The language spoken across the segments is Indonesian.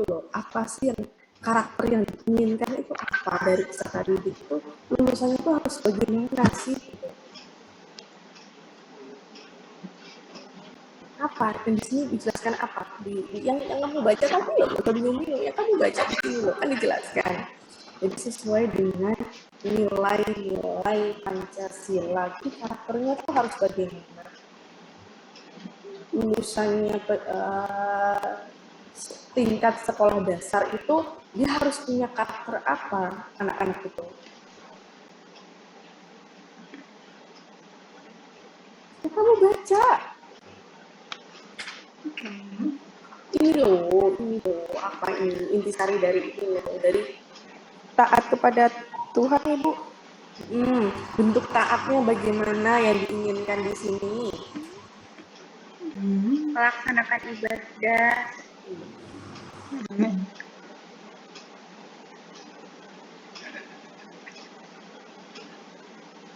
gitu loh. Apa sih yang karakter yang diinginkan itu apa dari peserta didik itu, lulusannya itu harus bagaimana sih gitu. Apa dan di sini dijelaskan apa yang kamu baca tadi loh, atau bingung-bingung ya kamu baca di sini loh kan dijelaskan. Jadi sesuai dengan nilai-nilai Pancasila itu karakternya tuh harus bagaimana, lulusannya tingkat sekolah dasar itu dia harus punya karakter apa anak-anak itu. Ya, kamu baca ini loh apa ini intisari dari ini loh, dari taat kepada Tuhan Ibu. Bentuk taatnya bagaimana yang diinginkan di sini? Melaksanakan ibadah.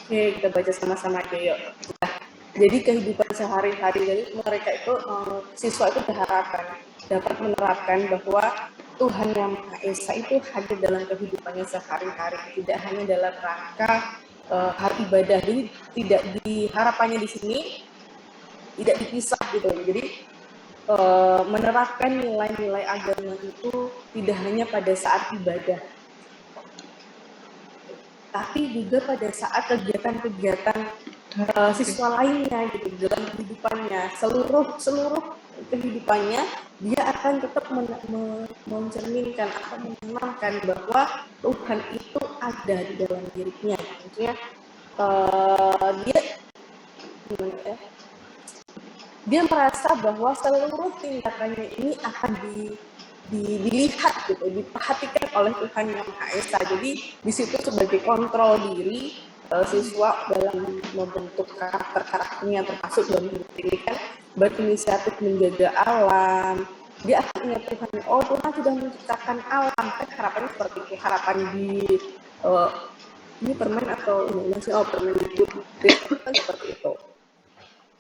Oke, kita baca sama-sama aja yuk. Jadi kehidupan sehari-hari dari mereka itu siswa itu berharapan dapat menerapkan bahwa Tuhan Yang Maha Esa itu hadir dalam kehidupannya sehari-hari, tidak hanya dalam rangka hal ibadah. Jadi tidak harapannya di sini tidak dipisah gitu. Jadi menerapkan nilai-nilai agama itu tidak hanya pada saat ibadah, tapi juga pada saat kegiatan-kegiatan siswa lainnya gitu dalam kehidupannya, seluruh kehidupannya dia akan tetap mencerminkan atau menanamkan bahwa Tuhan itu ada di dalam dirinya. Maksudnya dia gimana ya? Dia merasa bahwa seluruh tindakannya ini akan dilihat gitu, diperhatikan oleh Tuhan Yang Maha Esa. Jadi di situ sebagai kontrol diri siswa dalam membentuk karakternya, termasuk dalam hidup ini kan berinisiatif menjaga alam. Dia akan ingat Tuhan, oh Tuhan sudah menciptakan alam, kan harapannya seperti itu, harapan di ini permen atau ini masih permen hidup kan seperti itu.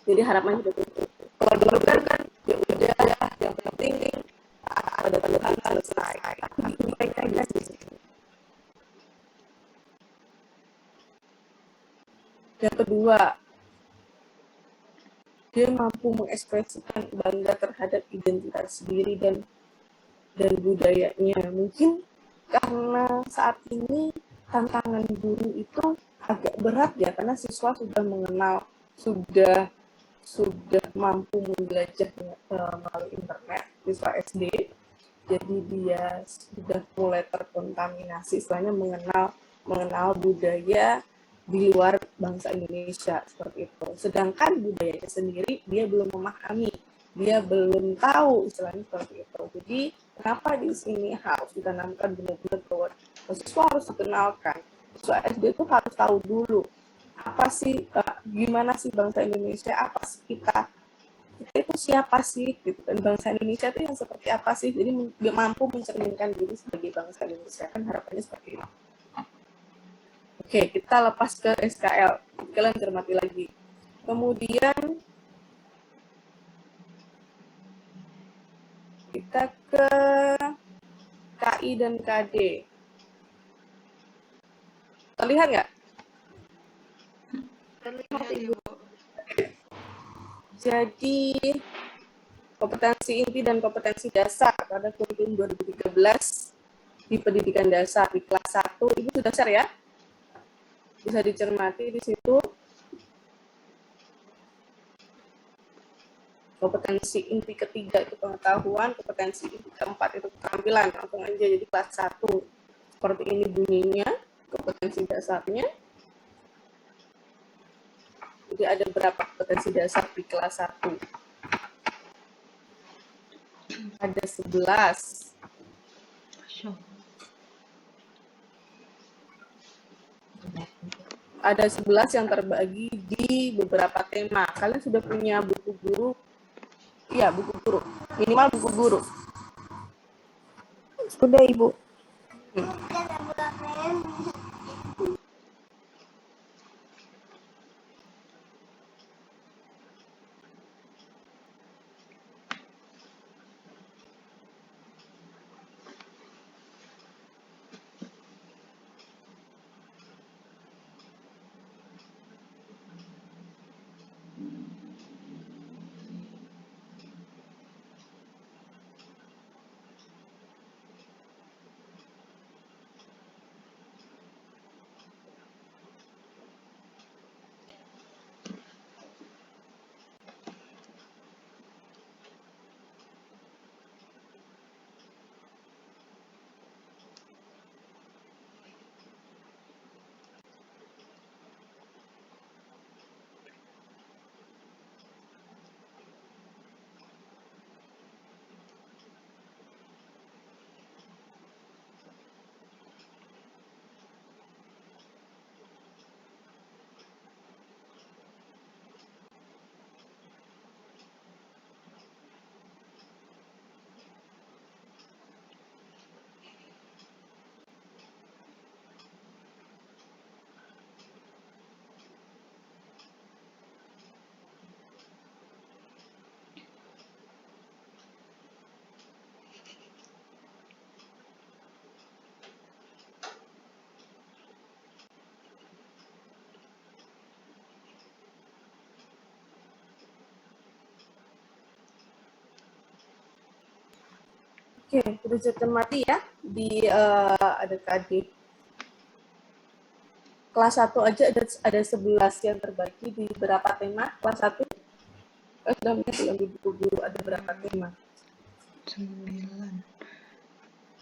Jadi harapannya seperti itu. Kalau dulu kan ya udah yang penting pada Tuhan selesai. Tapi mereka di situ. Yang kedua, dia mampu mengekspresikan bangga terhadap identitas diri dan budayanya. Mungkin karena saat ini tantangan guru itu agak berat ya, karena siswa sudah mengenal, sudah mampu belajar melalui internet, siswa SD. Jadi dia sudah mulai terkontaminasi, istilahnya mengenal budaya di luar bangsa Indonesia seperti itu. Sedangkan budayanya sendiri dia belum memahami, dia belum tahu istilahnya seperti itu. Jadi kenapa di sini harus ditanamkan benar-benar bahwa siswa harus dikenalkan, siswa SD itu harus tahu dulu apa sih, gimana sih bangsa Indonesia, apa sih kita itu siapa sih gitu, dan bangsa Indonesia itu yang seperti apa sih, jadi mampu mencerminkan diri sebagai bangsa Indonesia, kan harapannya seperti itu. Oke, kita lepas ke SKL, kalian cermati lagi. Kemudian kita ke KI dan KD. Terlihat nggak? Terlihat Ibu. Jadi kompetensi inti dan kompetensi dasar pada kurikulum 2013 di pendidikan dasar di kelas 1, Ibu sudah share ya? Bisa dicermati di situ. Kompetensi inti ketiga itu pengetahuan, kompetensi inti keempat itu keterampilan. Langsung aja, jadi kelas 1 seperti ini bunyinya, kompetensi dasarnya. Jadi ada berapa kompetensi dasar di kelas 1? Ada 11. Ada 11 yang terbagi di beberapa tema. Kalian sudah punya buku guru? Iya, buku guru. Minimal buku guru. Sudah Ibu. Oke, udah cermati ya di ada KD. Kelas 1 aja ada 11 yang terbagi di berapa tema? Kelas 1 sudah yang di buku guru ada berapa tema? 9.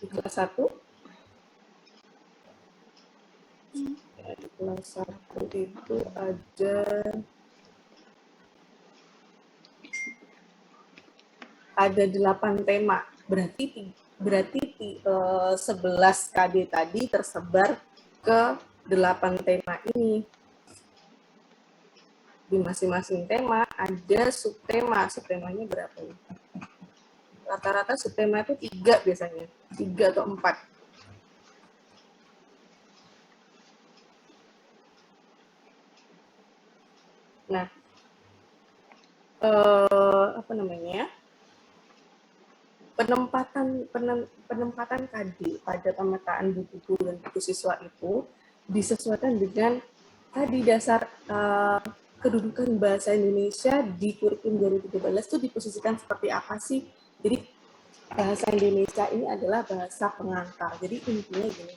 Di kelas 1 ya, di kelas 1 itu ada 8 tema. Berarti 11 KD tadi tersebar ke 8 tema ini. Di masing-masing tema ada subtema. Subtemanya berapa ya? Rata-rata subtema itu 3 biasanya. 3 atau 4. Nah, apa namanya? Penempatan KD pada pemetaan buku guru dan buku siswa itu disesuaikan dengan tadi dasar kedudukan bahasa Indonesia di kurikulum 2013 itu diposisikan seperti apa sih? Jadi bahasa Indonesia ini adalah bahasa pengantar. Jadi intinya gini,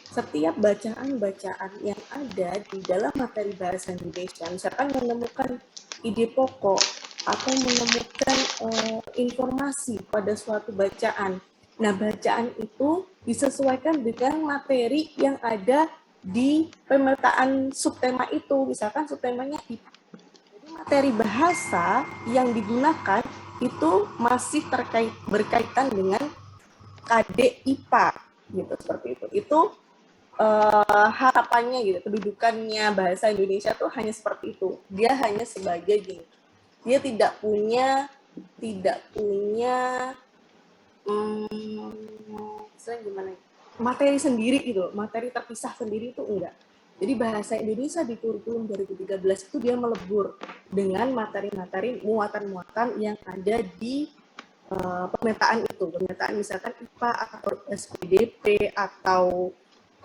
setiap bacaan-bacaan yang ada di dalam materi bahasa Indonesia, misalkan menemukan ide pokok atau menemukan informasi pada suatu bacaan. Nah, bacaan itu disesuaikan dengan materi yang ada di pemetaan subtema itu. Misalkan subtemanya IPA. Jadi materi bahasa yang digunakan itu masih berkaitan dengan KD IPA gitu, seperti itu. Itu harapannya gitu, kedudukannya bahasa Indonesia tuh hanya seperti itu. Dia hanya sebagai gini. Dia tidak punya gimana? Materi sendiri gitu, materi terpisah sendiri itu enggak. Jadi bahasa Indonesia di kurikulum 2013 itu dia melebur dengan materi-materi muatan-muatan yang ada di pemetaan itu. Pemetaan misalkan IPA atau SPDP atau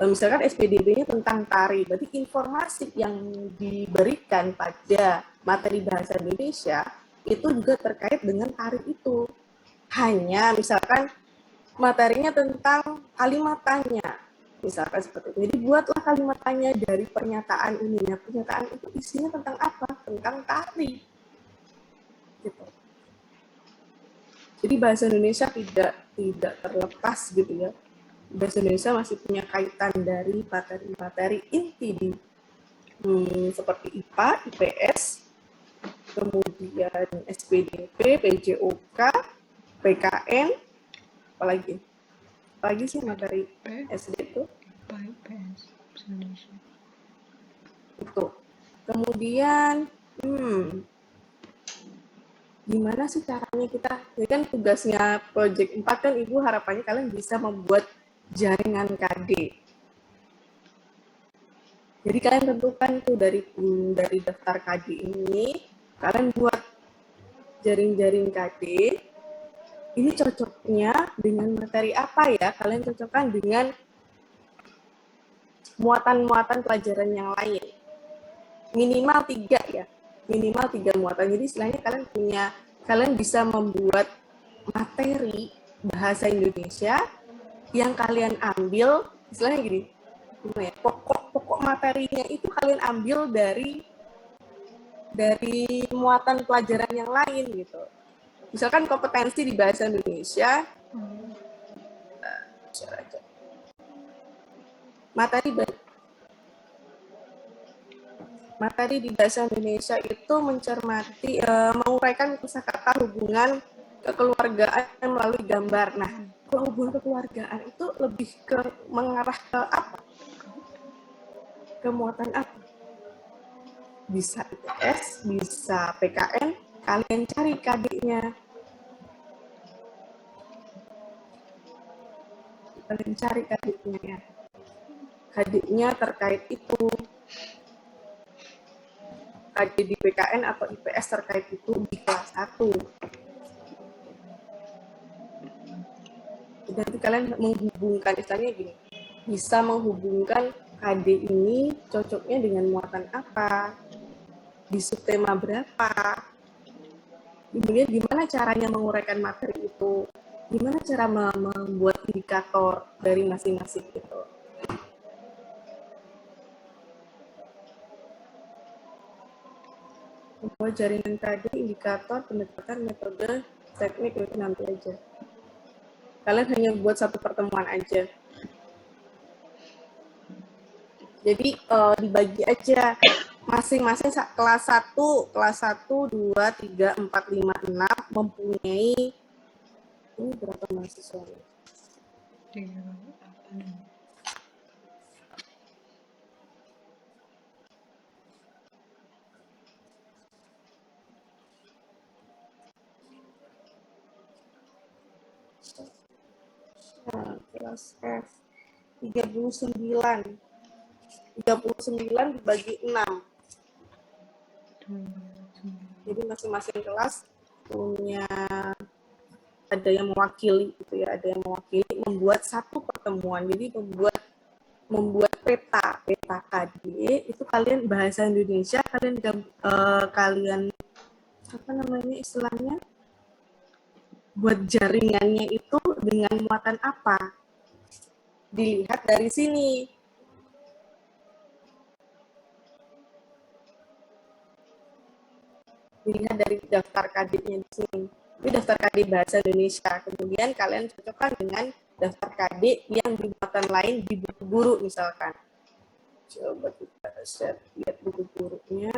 misalkan SPDB-nya tentang tari. Berarti informasi yang diberikan pada materi bahasa Indonesia itu juga terkait dengan tari itu. Hanya misalkan materinya tentang kalimatannya, misalkan seperti itu. Jadi buatlah kalimatannya dari pernyataan ini. Nah, pernyataan itu isinya tentang apa? Tentang tari. Gitu. Jadi bahasa Indonesia tidak terlepas gitu ya. Bahasa Indonesia masih punya kaitan dari materi-materi inti di seperti IPA, IPS, kemudian SPDP, PJOK, PKN, apalagi sih materi SD itu? IPS, Indonesia. Itu. Kemudian, gimana sih caranya kita? Ini kan tugasnya Project 4 kan Ibu harapannya kalian bisa membuat jaringan KD. Jadi kalian tentukan tuh dari daftar KD ini, kalian buat jaring-jaring KD. Ini cocoknya dengan materi apa ya? Kalian cocokkan dengan muatan-muatan pelajaran yang lain. Minimal 3 ya. Minimal 3 muatan. Jadi istilahnya kalian bisa membuat materi bahasa Indonesia yang kalian ambil, istilahnya gini, pokok materinya itu kalian ambil dari muatan pelajaran yang lain gitu. Misalkan kompetensi di bahasa Indonesia, materi di bahasa Indonesia itu mencermati, menguraikan kosakata hubungan kekeluargaan melalui gambar. Nah, kalau hubungan kekeluargaan itu lebih ke mengarah ke apa? Ke muatan apa? Bisa IPS, bisa PKN, kalian cari KD-nya. Kalian cari KD-nya. KD-nya terkait itu. KD di PKN atau IPS terkait itu di kelas 1. Jadi kalian menghubungkan, misalnya gini, bisa menghubungkan KD ini cocoknya dengan muatan apa, di subtema berapa, kemudian gimana caranya menguraikan materi itu, gimana cara membuat indikator dari masing-masing gitu. Membuat jaringan tadi, indikator, pendekatan, metode, teknik itu nanti aja. Kalian hanya buat satu pertemuan aja. Jadi dibagi aja masing-masing kelas 1, kelas 1, 2, 3, 4, 5, 6 mempunyai ini berapa mahasiswa? 3, 8. Nah, kelas F 39 dibagi 6. Jadi masing-masing kelas punya ada yang mewakili gitu ya, ada yang mewakili membuat satu pertemuan. Jadi membuat peta KD itu kalian bahasa Indonesia kalian apa namanya istilahnya buat jaringannya itu dengan muatan apa? Dilihat dari sini. Dilihat dari daftar KD-nya di sini. Ini daftar KD bahasa Indonesia. Kemudian kalian cocokkan dengan daftar KD yang di muatan lain di buku guru misalkan. Coba kita lihat buku gurunya.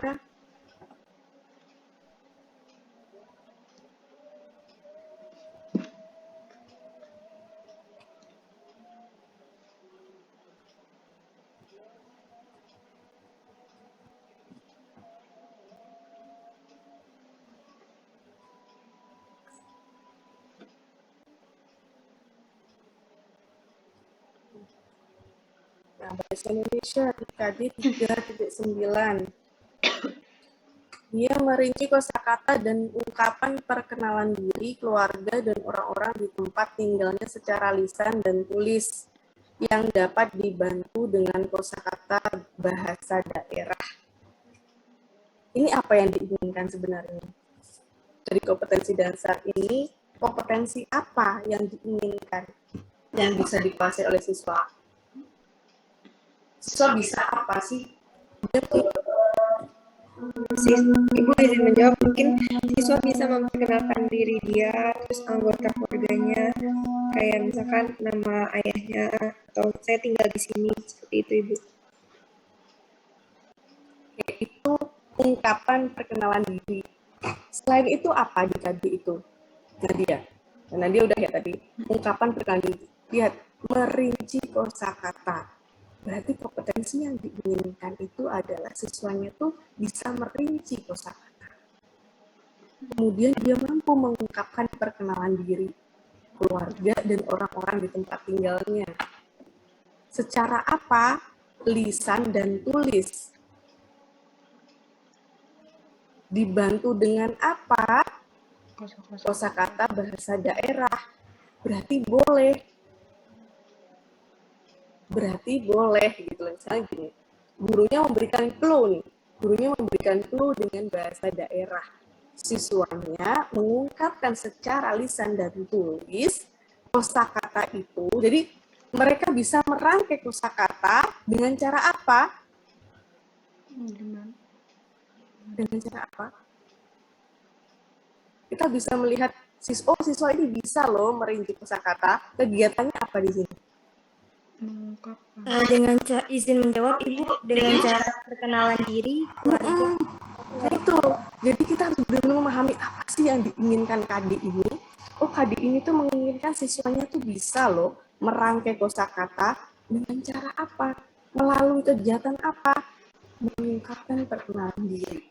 Nah, bahasa Indonesia di KD 3.9. Dia merinci kosakata dan ungkapan perkenalan diri, keluarga, dan orang-orang di tempat tinggalnya secara lisan dan tulis yang dapat dibantu dengan kosakata bahasa daerah. Ini apa yang diinginkan sebenarnya? Dari kompetensi dasar ini, kompetensi apa yang diinginkan yang bisa dikuasai oleh siswa? Siswa bisa apa sih? Ibu izin menjawab, mungkin siswa bisa memperkenalkan diri dia, terus anggota keluarganya, kayak misalkan nama ayahnya, atau saya tinggal di sini, seperti itu Ibu. Itu ungkapan perkenalan diri. Selain itu apa di KD itu? Nadia udah ya tadi. Ungkapan perkenalan diri. Lihat, merinci kosakata. Berarti kompetensi yang diinginkan itu adalah siswanya tuh bisa merinci kosakata. Kemudian dia mampu mengungkapkan perkenalan diri, keluarga, dan orang-orang di tempat tinggalnya. Secara apa? Lisan dan tulis. Dibantu dengan apa? Kosakata bahasa daerah. Berarti boleh gitu loh. Misalnya gini, gurunya memberikan clue dengan bahasa daerah. Siswanya mengungkapkan secara lisan dan tulis kosakata itu. Jadi mereka bisa merangkai kosakata dengan cara apa? Dengan cara apa? Kita bisa melihat siswa ini bisa loh merinci kosakata. Kegiatannya apa di sini? Dengan izin menjawab Ibu, dengan cara perkenalan diri, keluarga. Itu. Jadi kita harus benar-benar memahami apa sih yang diinginkan KD ini. Oh, KD ini tuh menginginkan siswanya tuh bisa loh merangkai kosakata dengan cara apa? Melalui kegiatan apa? Mengungkapkan perkenalan diri.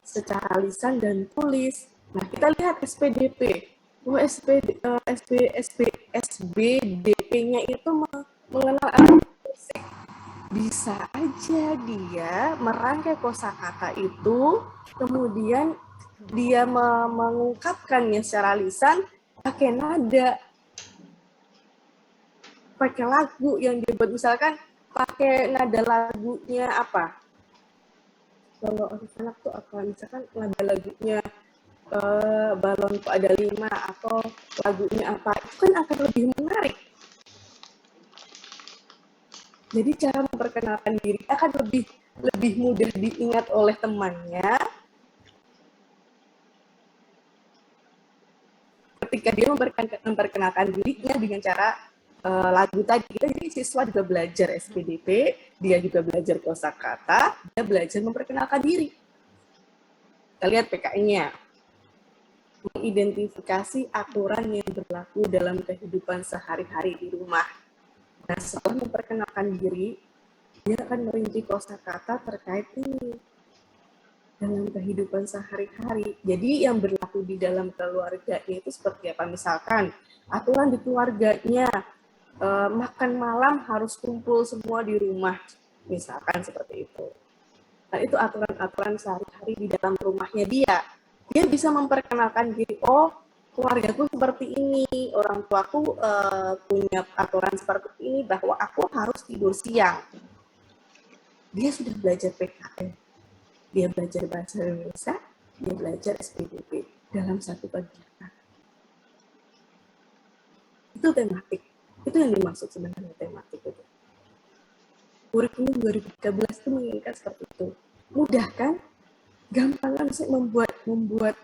Secara lisan dan tulis. Nah, kita lihat SPDP. SBDP-nya itu mengenal musik. Bisa aja dia merangkai kosakata itu, kemudian dia mengungkapkannya secara lisan pakai nada, pakai lagu yang dia buat. Misalkan pakai nada lagunya apa? Kalau anak tuh apa? Misalkan nada lagunya balonku ada 5 atau lagunya apa, itu kan akan lebih menarik. Jadi cara memperkenalkan diri akan lebih mudah diingat oleh temannya ketika dia memperkenalkan dirinya dengan cara lagu tadi. Jadi siswa juga belajar SPDP, dia juga belajar kosakata, dia belajar memperkenalkan diri. Kita lihat PKN-nya. Mengidentifikasi aturan yang berlaku dalam kehidupan sehari-hari di rumah. Nah, setelah memperkenalkan diri, dia akan merinci kosakata terkait ini dalam kehidupan sehari-hari. Jadi yang berlaku di dalam keluarganya itu seperti apa? Misalkan aturan di keluarganya, makan malam harus kumpul semua di rumah, misalkan seperti itu. Nah, itu aturan-aturan sehari-hari di dalam rumahnya dia. Dia bisa memperkenalkan diri, oh keluargaku seperti ini, orang tuaku punya aturan seperti ini, bahwa aku harus tidur siang. Dia sudah belajar PKN, dia belajar bahasa Indonesia, dia belajar SPDP dalam satu kegiatan. Itu tematik, itu yang dimaksud sebenarnya tematik itu. Kurikulum 2013 itu menginginkan seperti itu. Mudah kan? Gampang kan sih membuat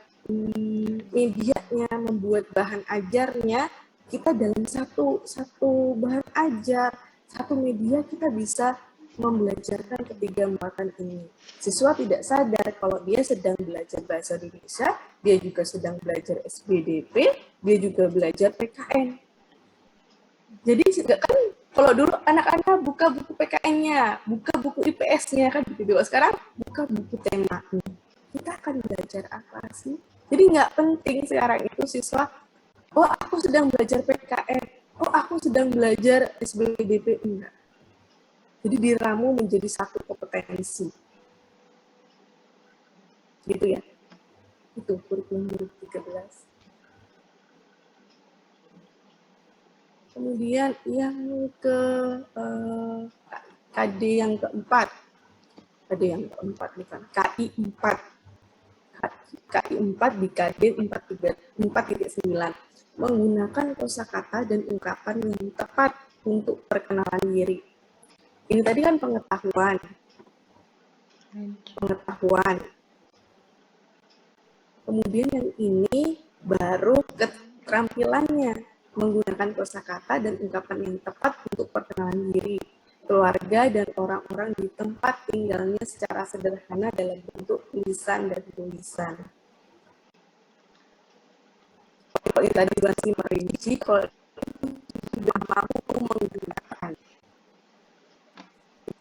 medianya, membuat bahan ajarnya, kita dalam satu bahan ajar, satu media kita bisa membelajarkan ketiga muatan ini. Siswa tidak sadar kalau dia sedang belajar bahasa Indonesia, dia juga sedang belajar SPDP, dia juga belajar PKN. Jadi kan kalau dulu anak-anak buka buku PKN-nya, buka buku IPS-nya kan gitu. Sekarang buka buku temanya. Kita akan belajar apa sih? Jadi nggak penting sekarang itu siswa, oh aku sedang belajar PKN, oh aku sedang belajar SBDP, enggak. Jadi diramu menjadi satu kompetensi. Gitu ya. Itu kurikulum 2013. Kemudian yang ke KD yang keempat. KD yang keempat bukan, KI 4. KI 4 di KD 4.9 menggunakan kosakata dan ungkapan yang tepat untuk perkenalan diri. Ini tadi kan pengetahuan. Kemudian yang ini baru keterampilannya, menggunakan kosakata dan ungkapan yang tepat untuk perkenalan diri, keluarga dan orang-orang di tempat tinggalnya secara sederhana dalam bentuk tulisan dan tulisan. Kalau ini tadi masih merinci, kalau sudah mampu menggunakan.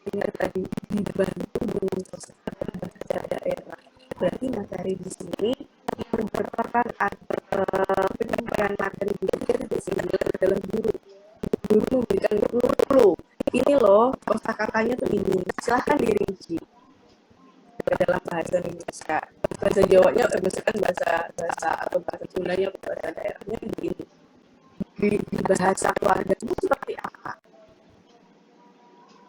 Ini tadi dibantu dengan kosakata bahasa daerah. Berarti materi di sini yang merupakan penyampaian materi di sini adalah guru. Guru memberikan guru. Ini loh, kosakatanya tuh ini. Silahkan dirinci dalam bahasa Indonesia. Bahasa Jawanya, misalkan bahasa atau bahasa Sundanya, bahasa daerahnya begini. Di bahasa keluarga itu seperti apa?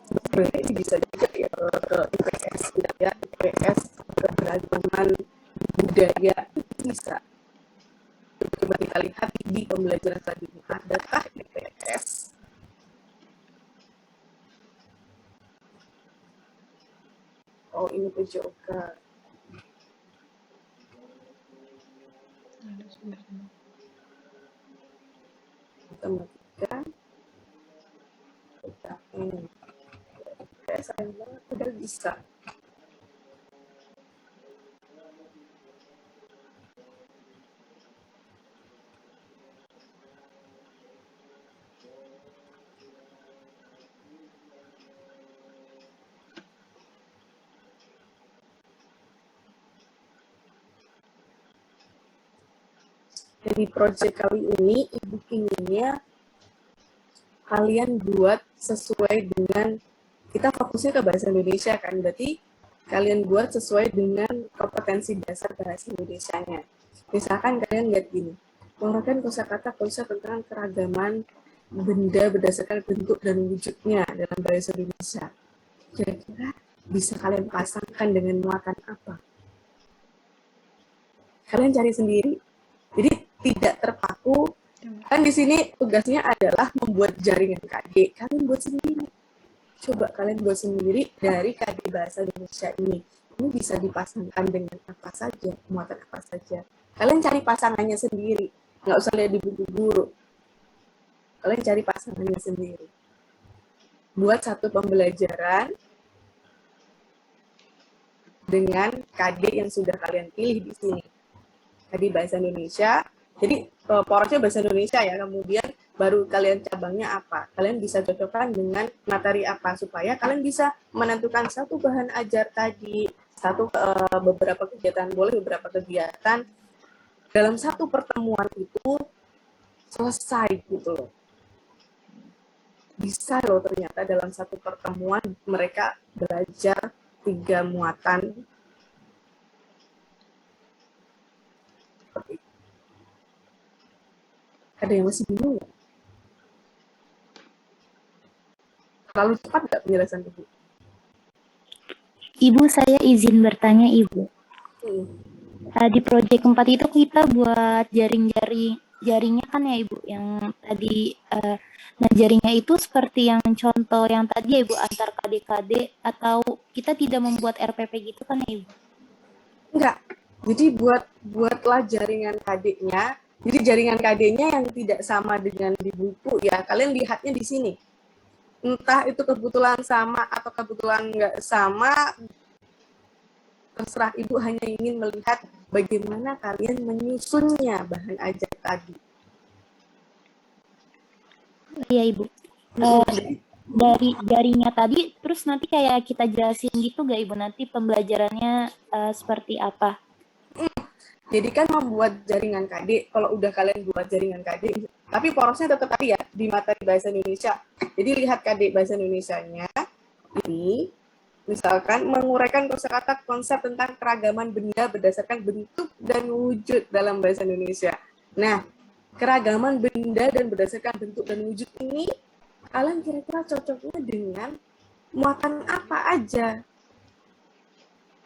Sebenarnya ini bisa juga ya ke IPS, ya IPS keberagaman budaya itu bisa. Coba kita lihat di pembelajaran selanjutnya, adakah IPS? Oh, ini juga. Matematika. IPS udah bisa. Jadi proyek kali ini ibu inginnya kalian buat sesuai dengan, kita fokusnya ke bahasa Indonesia kan, berarti kalian buat sesuai dengan kompetensi dasar bahasa Indonesianya. Misalkan kalian lihat gini, menggunakan kosakata konsep tentang keragaman benda berdasarkan bentuk dan wujudnya dalam bahasa Indonesia. Kira-kira bisa kalian pasangkan dengan muatan apa? Kalian cari sendiri. Jadi tidak terpaku. Kan di sini tugasnya adalah membuat jaringan KD. Kalian buat sendiri. Coba kalian buat sendiri dari KD Bahasa Indonesia ini. Ini bisa dipasangkan dengan apa saja, muatan apa saja. Kalian cari pasangannya sendiri. Nggak usah lihat di buku guru. Kalian cari pasangannya sendiri. Buat satu pembelajaran dengan KD yang sudah kalian pilih di sini. KD Bahasa Indonesia. Jadi porosnya Bahasa Indonesia ya, kemudian baru kalian cabangnya apa. Kalian bisa cocokkan dengan materi apa supaya kalian bisa menentukan satu bahan ajar tadi, beberapa kegiatan boleh, beberapa kegiatan dalam satu pertemuan itu selesai gitu loh. Bisa loh ternyata dalam satu pertemuan mereka belajar 3 muatan. Ada yang masih bingung nggak? Terlalu cepat nggak penjelasan Ibu? Ibu, saya izin bertanya, Ibu. Di proyek 4 itu kita buat jaringnya kan ya, Ibu, yang tadi. Nah, jaringnya itu seperti yang contoh yang tadi ya, Ibu, antar KD-KD, atau kita tidak membuat RPP gitu kan ya, Ibu? Enggak. Jadi buatlah jaringan KD-nya. Jadi jaringan KD-nya yang tidak sama dengan di buku ya. Kalian lihatnya di sini. Entah itu kebetulan sama atau kebetulan nggak sama, terserah. Ibu hanya ingin melihat bagaimana kalian menyusunnya bahan ajar tadi. Iya, Ibu. Dari jaringnya tadi, terus nanti kayak kita jelasin gitu gak, Ibu? Nanti pembelajarannya seperti apa? Jadi kan membuat jaringan KD, kalau udah kalian buat jaringan KD, tapi porosnya tetap tadi ya, di materi Bahasa Indonesia. Jadi lihat KD Bahasa Indonesianya, ini misalkan menguraikan kosakata konsep tentang keragaman benda berdasarkan bentuk dan wujud dalam Bahasa Indonesia. Nah, keragaman benda dan berdasarkan bentuk dan wujud ini, kalian kira-kira cocoknya dengan muatan apa aja?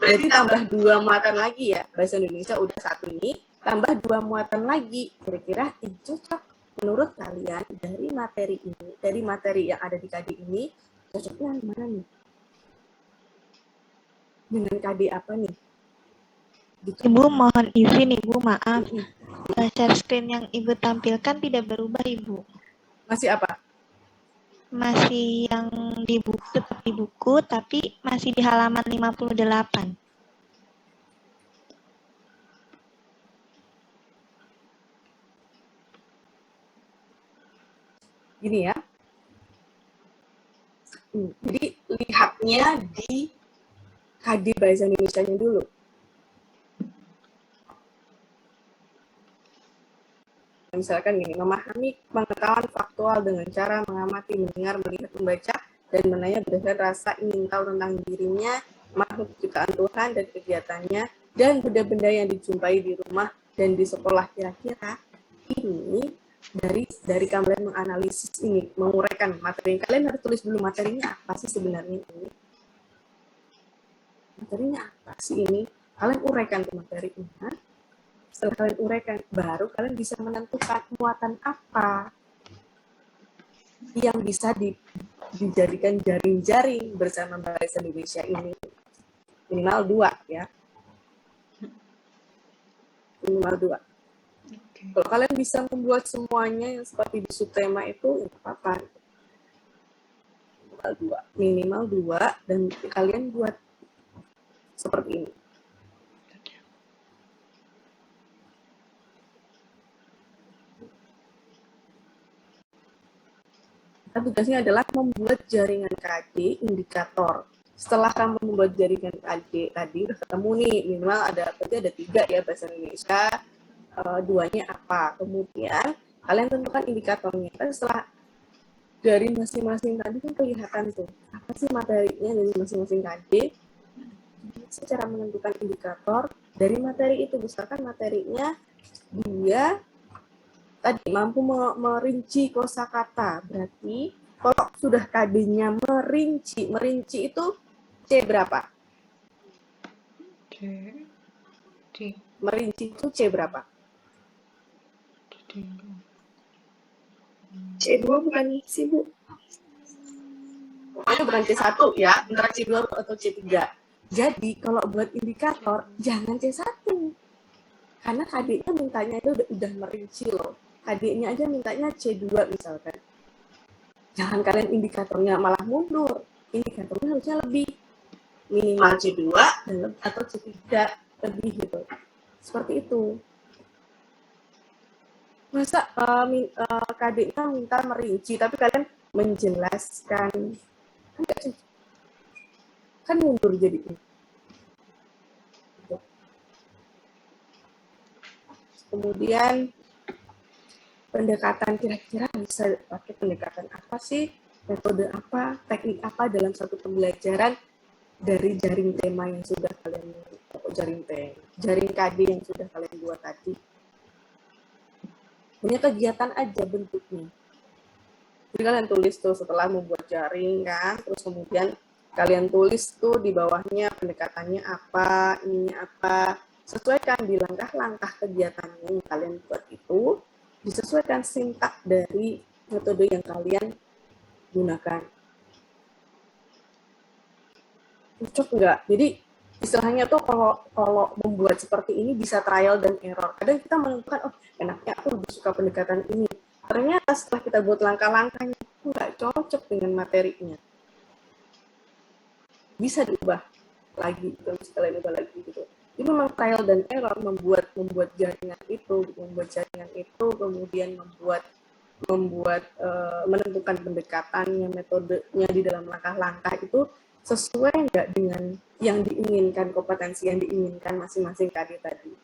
Jadi tambah 2 muatan lagi ya, Bahasa Indonesia udah 1 ini, tambah 2 muatan lagi. Kira-kira yang cocok menurut kalian dari materi ini, dari materi yang ada di KD ini, cocoknya mana nih? Dengan KD apa nih? Gitu. Ibu mohon izin, Ibu, maaf. Share screen yang Ibu tampilkan tidak berubah, Ibu. Masih apa? Masih yang di buku, tetap di buku, tapi masih di halaman 58. Gini ya. Jadi lihatnya di KD Bahasa Indonesianya dulu. Misalkan gini, memahami pengetahuan faktual dengan cara mengamati, mendengar, melihat, membaca, dan menanya berdasarkan rasa ingin tahu tentang dirinya, makhluk ciptaan Tuhan dan kegiatannya, dan benda-benda yang dijumpai di rumah dan di sekolah. Kira-kira ini dari kalian menganalisis ini, menguraikan materi. Kalian harus tulis dulu materinya apa sih sebenarnya ini. Materinya apa sih ini? Kalian uraikan ke materinya. Setelah kalian uraikan, baru kalian bisa menentukan muatan apa yang bisa dijadikan jaring-jaring bersama Bahasa Indonesia ini. Minimal 2 ya. Minimal 2. Okay. Kalau kalian bisa membuat semuanya yang seperti di subtema itu, ya apa-apa. Minimal 2 dan kalian buat seperti ini. Tugasnya adalah membuat jaringan KD indikator. Setelah kamu membuat jaringan KD tadi, udah ketemu nih, minimal ada 3 ya Bahasa Indonesia, 2-nya apa. Kemudian kalian tentukan indikatornya. Kan setelah dari masing-masing tadi kan kelihatan tuh, apa sih materinya dari masing-masing KD. Secara menentukan indikator dari materi itu, misalkan materinya dia tadi mampu merinci kosakata, berarti kalau sudah KD-nya merinci itu C berapa? C Merinci itu C berapa? C2 bukan sih, Bu? Pokoknya bukan C1 ya, antara C2 atau C3. Jadi kalau buat indikator, jangan C1. Karena KD-nya mintanya itu udah merinci loh. KD-nya aja mintanya C2 misalkan. Jangan kalian indikatornya malah mundur. Indikatornya harusnya lebih. Minimal C2 atau C3 lebih gitu. Seperti itu. Masa KD-nya minta merinci, tapi kalian menjelaskan. Kan mundur jadinya. Kemudian pendekatan kira-kira bisa pakai pendekatan apa sih, metode apa, teknik apa dalam satu pembelajaran dari jaring tema yang sudah kalian jaring KD yang sudah kalian buat tadi. Punya kegiatan aja bentuknya. Jadi kalian tulis tuh setelah membuat jaring kan, terus kemudian kalian tulis tuh di bawahnya pendekatannya apa, ininya apa. Sesuaikan di langkah-langkah kegiatannya yang kalian buat itu, disesuaikan sintak dari metode yang kalian gunakan. Cocok nggak? Jadi istilahnya tuh kalau membuat seperti ini bisa trial dan error. Kadang kita menentukan, oh enaknya aku lebih suka pendekatan ini. Ternyata setelah kita buat langkah-langkahnya, nggak cocok dengan materinya. Bisa diubah lagi, bisa kalian ubah lagi gitu. Itu memang trial dan error membuat jaringan itu, kemudian menentukan pendekatannya, metodenya di dalam langkah-langkah itu sesuai nggak dengan yang diinginkan, kompetensi yang diinginkan masing-masing KD tadi.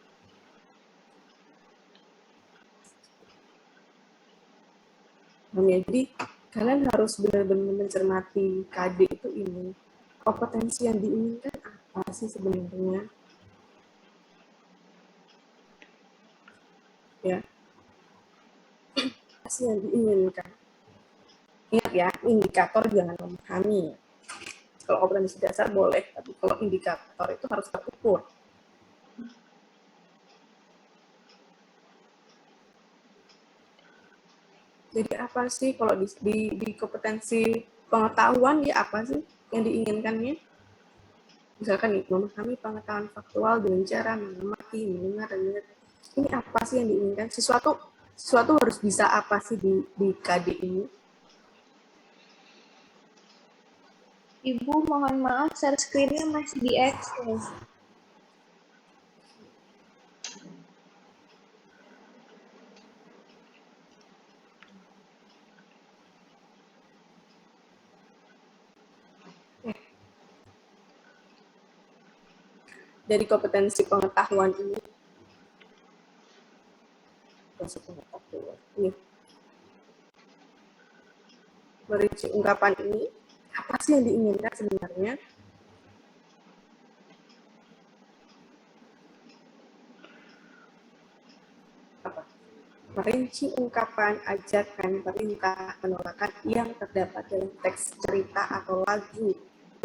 Jadi kalian harus benar-benar mencermati KD itu ini. Kompetensi yang diinginkan apa sih sebenarnya? Ya, apa sih yang diinginkan? Ingat ya, indikator jangan memahami. Kalau kompetensi dasar boleh, tapi kalau indikator itu harus terukur. Jadi apa sih kalau di kompetensi pengetahuan ya apa sih yang diinginkannya? Misalkan nih, memahami pengetahuan faktual dengan cara mengamati, mendengar, dan mengerti. Ini apa sih yang diinginkan? Sesuatu harus bisa apa sih di KD ini? Ibu, mohon maaf, share screen-nya masih di Excel. Dari kompetensi pengetahuan ini, merinci ungkapan ini, apa sih yang diinginkan sebenarnya? Apa? Merinci ungkapan, ajakan, perintah, penolakan yang terdapat dalam teks cerita atau lagu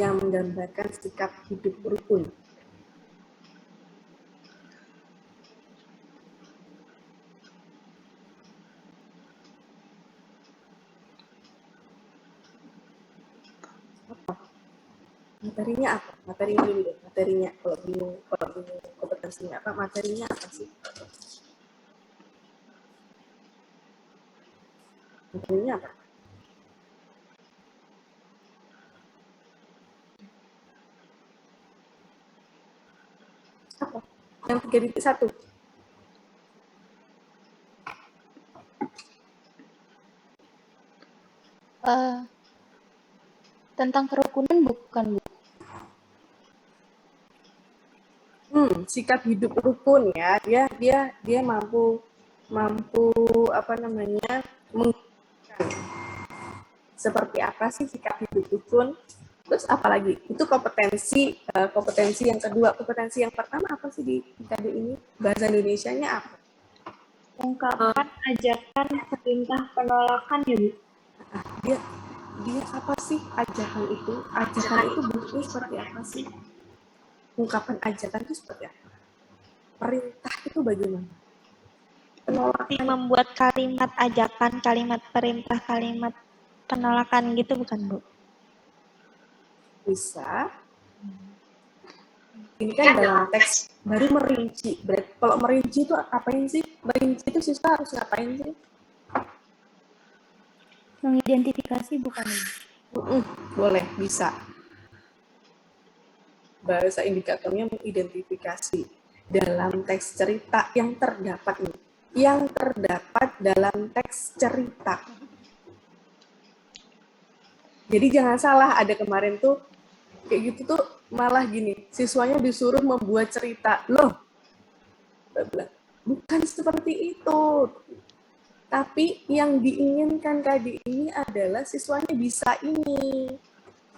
yang menggambarkan sikap hidup rukun. Materinya apa? Materinya dulu deh. Materinya kalau bingung kompetensinya apa? Materinya apa sih? Materinya apa? Apa? Yang 3.1. Tentang kerukunan bukan, Bu? Sikap hidup rukun ya. Dia mampu apa namanya? Seperti apa sih sikap hidup rukun? Terus apalagi? Itu kompetensi yang kedua. Kompetensi yang pertama apa sih di KD ini? Bahasa Indonesianya apa? Ungkapan, ajakan, perintah, penolakan ya, Bu? Dia apa sih ajakan itu? Ajakan itu bentuknya seperti apa sih? Ungkapan ajakan itu seperti apa? perintah itu bagaimana? Seperti membuat kalimat ajakan, kalimat perintah, kalimat penolakan gitu bukan, Bu? Bisa. Ini kan dalam teks baru merinci. Kalau merinci itu apain sih? Merinci itu siswa harus ngapain sih? Mengidentifikasi bukan, Ibu? Boleh, bisa. Bahasa indikatornya mengidentifikasi dalam teks cerita yang terdapat nih. Yang terdapat dalam teks cerita. Jadi jangan salah, ada kemarin tuh kayak gitu tuh malah gini, siswanya disuruh membuat cerita. Loh, bukan seperti itu. Tapi yang diinginkan tadi ini adalah siswanya bisa ini.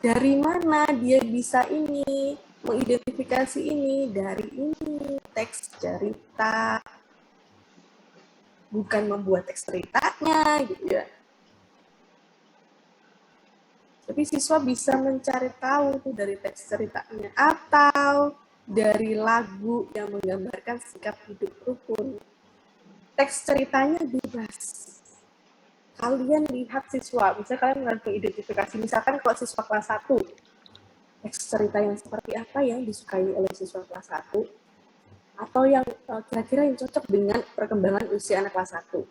Dari mana dia bisa ini? Mengidentifikasi ini dari ini, teks cerita. Bukan membuat teks ceritanya gitu ya. Tapi siswa bisa mencari tahu tuh dari teks ceritanya atau dari lagu yang menggambarkan sikap hidup rukun. Teks ceritanya bebas. Kalian lihat siswa, misalnya kalian melakukan identifikasi, misalkan kalau siswa kelas 1, teks cerita yang seperti apa yang disukai oleh siswa kelas 1, atau yang kira-kira yang cocok dengan perkembangan usia anak kelas 1.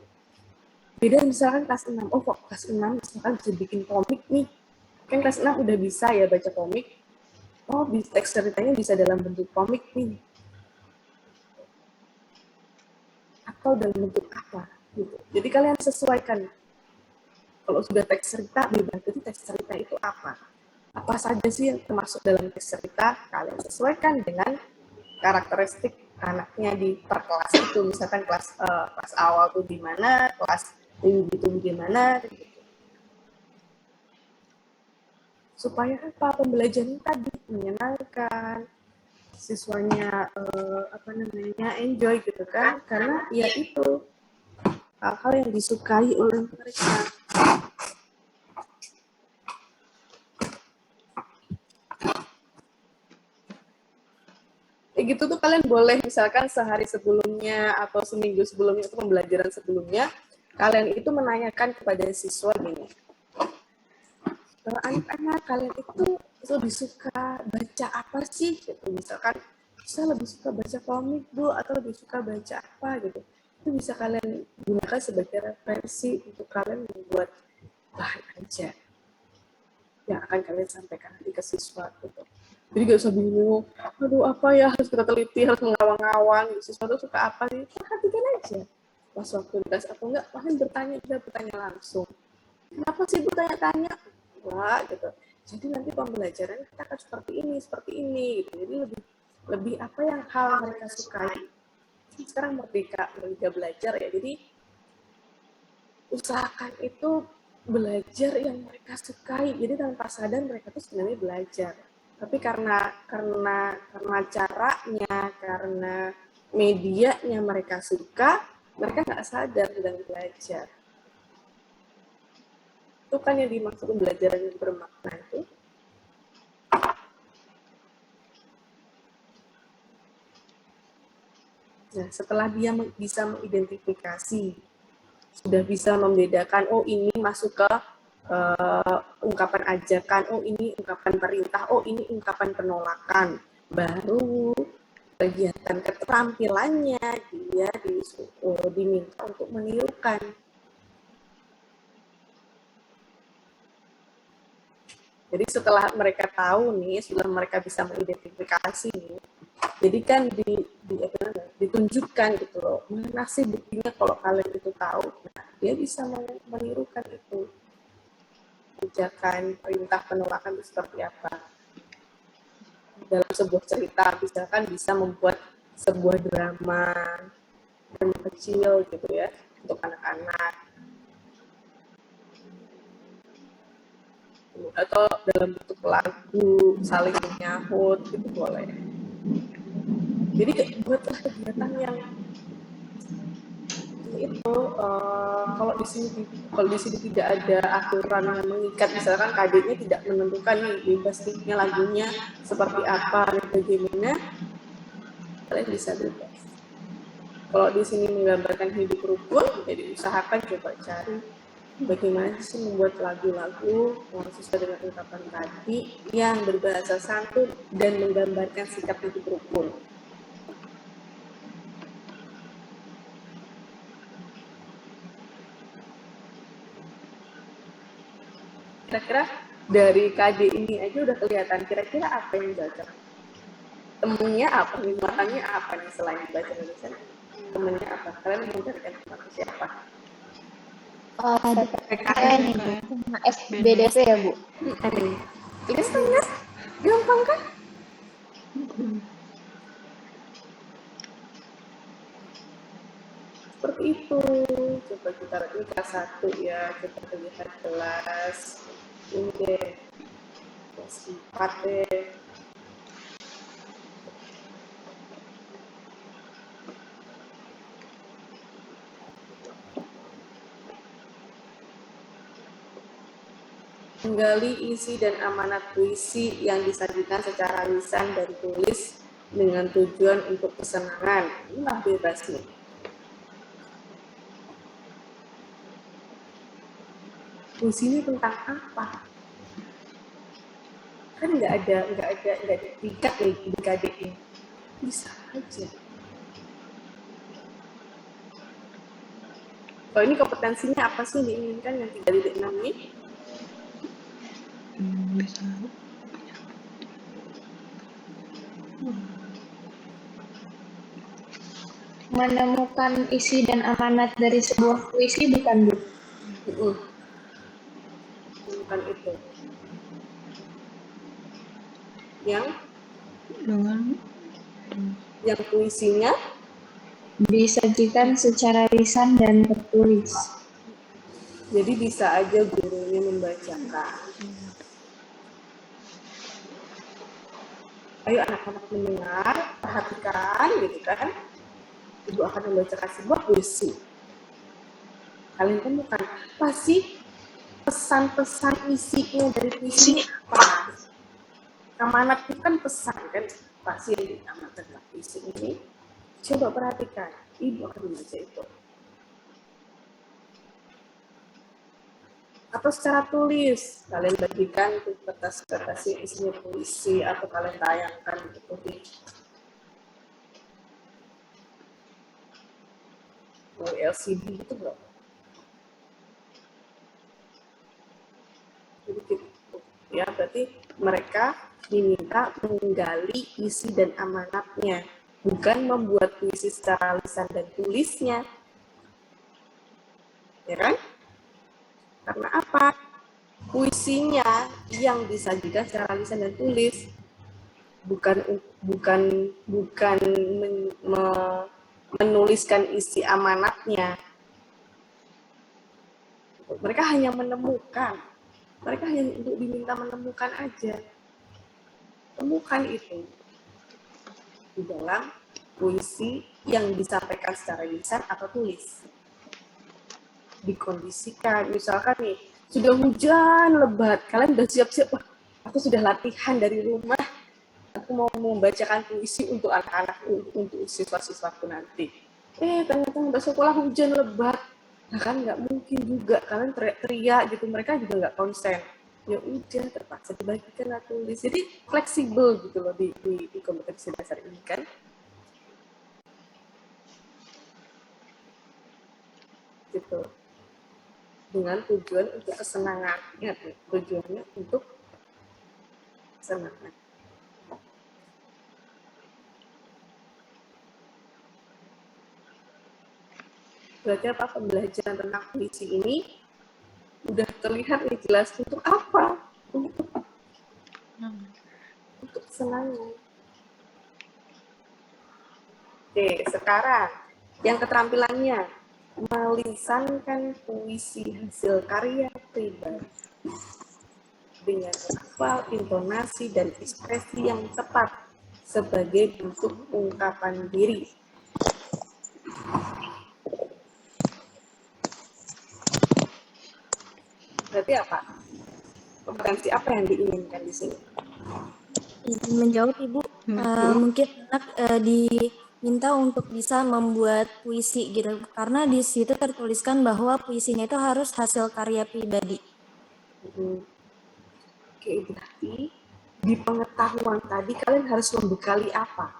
Beda misalkan kelas 6, oh kok kelas 6 misalkan bisa bikin komik nih, kan kelas 6 udah bisa ya baca komik, oh teks ceritanya bisa dalam bentuk komik nih, atau dalam bentuk apa gitu. Jadi kalian sesuaikan. Kalau sudah teks cerita bebas, jadi teks cerita itu apa saja sih yang termasuk dalam teks cerita, kalian sesuaikan dengan karakteristik anaknya di per kelas itu. Misalkan kelas awal tuh di mana, kelas tinggi itu bagaimana gitu. Supaya apa? Pembelajaran tadi menyenangkan, siswanya enjoy gitu kan, karena ya itu hal-hal yang disukai oleh mereka. Kayak gitu tuh kalian boleh misalkan sehari sebelumnya atau seminggu sebelumnya atau pembelajaran sebelumnya, kalian itu menanyakan kepada siswa gini, anak-anak kalian itu lebih suka baca apa sih gitu. Misalkan saya lebih suka baca komik Bu, atau lebih suka baca apa gitu. Itu bisa kalian gunakan sebagai referensi untuk kalian membuat bahan aja yang akan kalian sampaikan nanti ke siswa gitu. Jadi gak usah bingung, aduh apa ya, harus kita teliti, harus mengawang-awang gitu. Siswa itu suka apa sih, perhatikan aja pas waktu dikasih atau enggak, bahkan bertanya langsung, kenapa sih Bu tanya-tanya, wah gitu. Jadi nanti pembelajaran kita akan seperti ini gitu. Jadi lebih apa yang hal mereka sukai. Sekarang merdeka belajar ya, jadi usahakan itu belajar yang mereka sukai. Jadi tanpa sadar mereka tuh sebenarnya belajar. Tapi karena caranya, karena medianya mereka suka, mereka nggak sadar sedang belajar. Itu kan yang dimaksud pembelajaran yang bermakna itu. Nah, setelah dia bisa mengidentifikasi, sudah bisa membedakan, oh ini masuk ke ungkapan ajakan, oh ini ungkapan perintah, oh ini ungkapan penolakan, baru kegiatan keterampilannya dia diminta untuk menirukan. Jadi setelah mereka tahu nih, setelah mereka bisa mengidentifikasi nih, jadi kan ditunjukkan gitu loh, mana sih buktinya kalau kalian itu tahu, nah, dia bisa menirukan itu. Ajakan, perintah, penolakan itu seperti apa. Dalam sebuah cerita, misalkan bisa membuat sebuah drama kecil gitu ya, untuk anak-anak. Atau dalam bentuk lagu, saling menyahut, gitu boleh. Jadi buatlah kegiatan yang itu kalau di sini tidak ada aturan yang mengikat, misalkan KD-nya tidak menentukan nih bebasnya lagunya seperti apa dan bagaimana, kalian bisa bebas. Kalau di sini menggambarkan hidup rukun, jadi usahakan coba cari bagaimana sih membuat lagu-lagu yang sesuai dengan ungkapan tadi yang berbahasa santun dan menggambarkan sikap hidup rukun. Kira-kira dari KD ini aja udah kelihatan kira-kira apa yang cocok. Temennya apa, minwatannya apa nih selain baca tulisan? Temennya apa? Kalian mencarikan sama siapa? PKN Ibu. SBDC ya Bu? Ini kan gampang kan? Seperti itu. Coba kita ini kelas 1 ya, coba lihat kelas ini deh. Kelas 4 deh. Menggali isi dan amanat puisi yang disajikan secara lisan dan tulis dengan tujuan untuk kesenangan. Inilah bebas nih. Puisi ini tentang apa? Kan nggak ada tingkat nih di KD ini. Bisa aja. Kalau ini kompetensinya apa sih diinginkan yang 3.6 ini? Bisa Menemukan isi dan amanat dari sebuah puisi bukan Bu? Bukan itu. Yang puisinya Disajikan secara lisan dan tertulis. jadi bisa aja gurunya membacakan. Ayo anak-anak mendengar, perhatikan gitu kan. Ibu akan membacakan sebuah puisi. Kalian kan bukan pasti pesan-pesan isinya dari puisi apa? Amanat itu kan pesan kan, pasti yang diamanatkan dalam puisi ini. Coba perhatikan, ibu akan membaca itu. Atau secara tulis, kalian bagikan ke kertas-kertas yang isinya puisi atau kalian tayangkan gitu di LCD gitu belum? Jadi gitu. Ya, berarti mereka diminta menggali isi dan amanatnya, bukan membuat puisi secara lisan dan tulisnya. Ya kan? Karena apa? Puisinya yang disajikan secara lisan dan tulis, bukan menuliskan isi amanatnya. Mereka hanya menemukan. Mereka hanya untuk diminta menemukan aja. Temukan itu di dalam puisi yang disampaikan secara lisan atau tulis. Dikondisikan, misalkan nih, sudah hujan lebat, kalian udah siap-siap, wah, aku sudah latihan dari rumah, aku mau membacakan puisi untuk anak-anak, untuk siswa-siswaku nanti. Ternyata udah sekolah hujan lebat, nah kan nggak mungkin juga, kalian teriak-teriak gitu, mereka juga nggak konsen. Ya udah, terpaksa dibagikan tulis. Jadi fleksibel gitu loh di kompetensi dasar ini kan. Gitu. Dengan tujuan untuk kesenangan. Ingat nih, tujuannya untuk kesenangan. Berarti apa, pembelajaran tentang puisi ini udah terlihat nih jelas untuk apa? Untuk kesenangan. Oke, sekarang yang keterampilannya melisankan puisi hasil karya pribadi dengan lafal, intonasi, dan ekspresi yang tepat sebagai bentuk ungkapan diri. Berarti apa? Kompetensi apa yang diinginkan di sini? Izin menjawab Ibu, mungkin anak minta untuk bisa membuat puisi gitu, karena di situ tertuliskan bahwa puisinya itu harus hasil karya pribadi. Oke, berarti di pengetahuan tadi kalian harus membekali apa?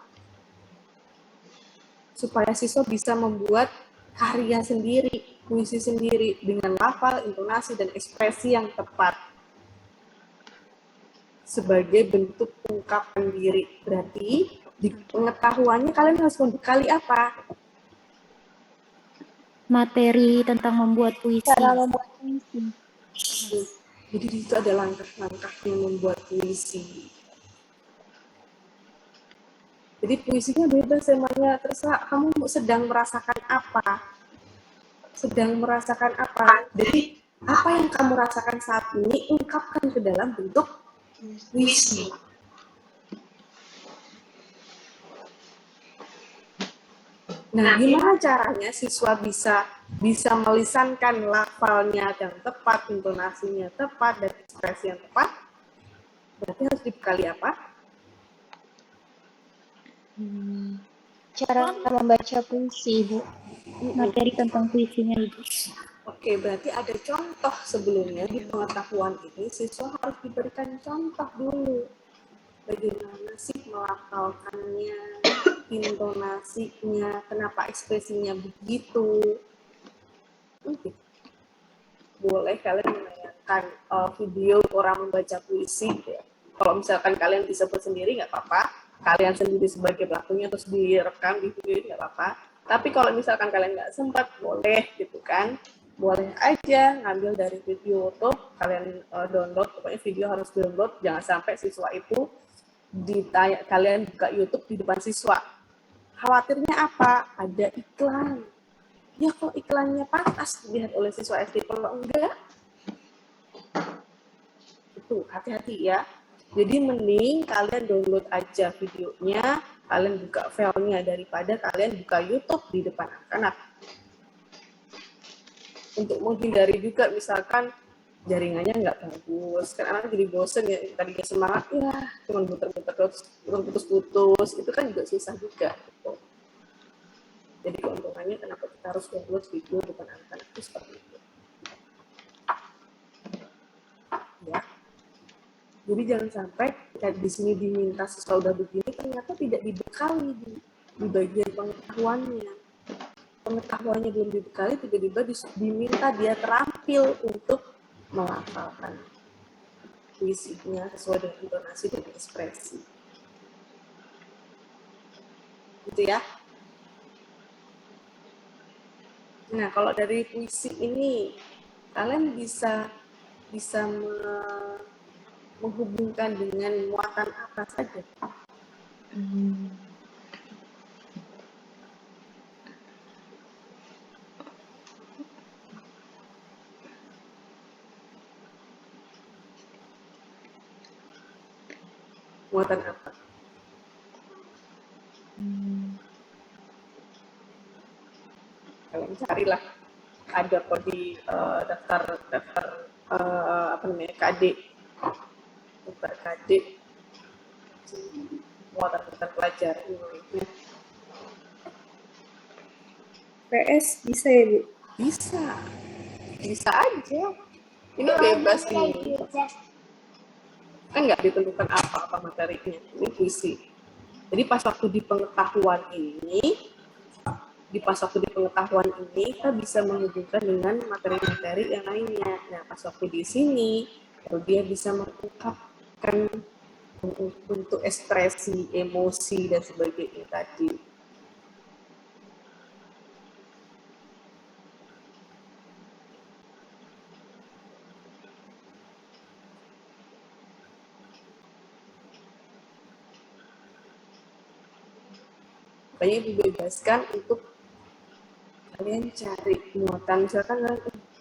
Supaya siswa bisa membuat karya sendiri, puisi sendiri dengan lafal, intonasi, dan ekspresi yang tepat sebagai bentuk ungkapan diri. Berarti di pengetahuannya kalian harus membekali apa? Materi tentang membuat puisi. Cara membuat puisi. Jadi di situ ada langkah-langkahnya membuat puisi. Jadi puisinya bebas emangnya, terserah kamu sedang merasakan apa. Sedang merasakan apa. Jadi apa yang kamu rasakan saat ini, ungkapkan ke dalam bentuk puisi. Nah, gimana caranya siswa bisa melisankan lafalnya yang tepat, intonasinya tepat, dan ekspresi yang tepat? Berarti harus dibekali apa? Cara membaca puisi, Ibu. Materi tentang puisinya, Ibu. Oke, berarti ada contoh sebelumnya di pengetahuan ini, siswa harus diberikan contoh dulu. Bagaimana sih melafalkannya, intonasinya, kenapa ekspresinya begitu. Boleh kalian menanyakan video orang membaca puisi. Ya. Kalau misalkan kalian bisa buat sendiri, nggak apa-apa. Kalian sendiri sebagai pelakunya, terus direkam di video, nggak apa-apa. Tapi kalau misalkan kalian nggak sempat, boleh gitu kan. Boleh aja ngambil dari video tuh, kalian download, pokoknya video harus download, jangan sampai siswa itu ditanya, kalian buka YouTube di depan siswa. Khawatirnya apa? Ada iklan. Ya kalau iklannya pantas dilihat oleh siswa SD, kalau enggak, itu hati-hati ya. Jadi mending kalian download aja videonya, kalian buka filenya daripada kalian buka YouTube di depan anak-anak. Untuk menghindari juga misalkan jaringannya nggak bagus, kan anak jadi bosen ya, tadinya semangat, ya cuma muter-muter terus, putus-putus, itu kan juga susah juga. Gitu. Jadi keuntungannya kenapa kita harus download video depan anak-anak itu seperti itu. Ya. Jadi jangan sampai kayak di sini diminta siswa udah begini, ternyata tidak dibekali di bagian pengetahuannya. Pengetahuannya belum dibekali, tiba-tiba diminta dia terampil untuk melafalkan puisinya sesuai dengan intonasi dan ekspresi. Gitu ya. Nah, kalau dari puisi ini, kalian bisa menghubungkan dengan muatan apa saja? Muatan apa? Kalian carilah, ada kok di daftar apa namanya, KD, daftar KD, muatan pelajaran. PS bisa ya, Bu? Bisa aja. Ini bebas nih. Kan nggak ditentukan apa materinya, ini puisi. Jadi pas waktu di pengetahuan ini kita bisa menghubungkan dengan materi-materi yang lainnya. Nah, pas waktu di sini, dia bisa mengungkapkan untuk ekspresi, emosi, dan sebagainya tadi. Makanya dibebaskan untuk kalian cari muatan, misalkan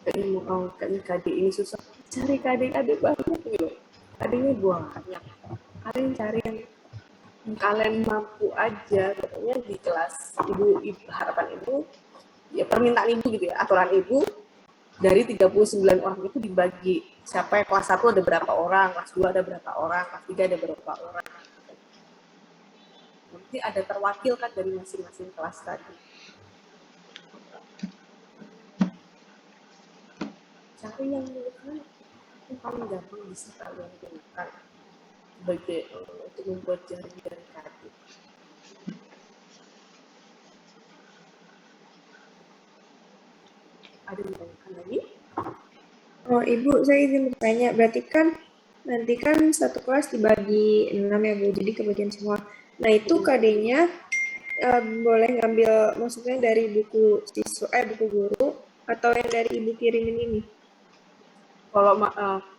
kayaknya KD ini susah, cari KD banyak gitu, KD-nya banyak, kalian cari yang kalian mampu aja. Katanya di kelas ibu harapan ibu, ya permintaan ibu gitu ya, aturan ibu dari 39 orang itu dibagi, siapa yang kelas 1 ada berapa orang, kelas 2 ada berapa orang, kelas 3 ada berapa orang. Jadi ada terwakilkan dari masing-masing kelas tadi. Cari yang menurut yang paling gampang bisa kalian gunakan sebagai untuk membuat jaring-jaring KD. Ada yang ditanyakan lagi? Oh, Ibu, saya izin bertanya. Berarti kan nanti kan satu kelas dibagi 6 ya, Bu. Jadi kebagian semua. Nah, itu KD-nya boleh ngambil maksudnya dari buku siswa, buku guru, atau yang dari Ibu kirimin ini? Kalau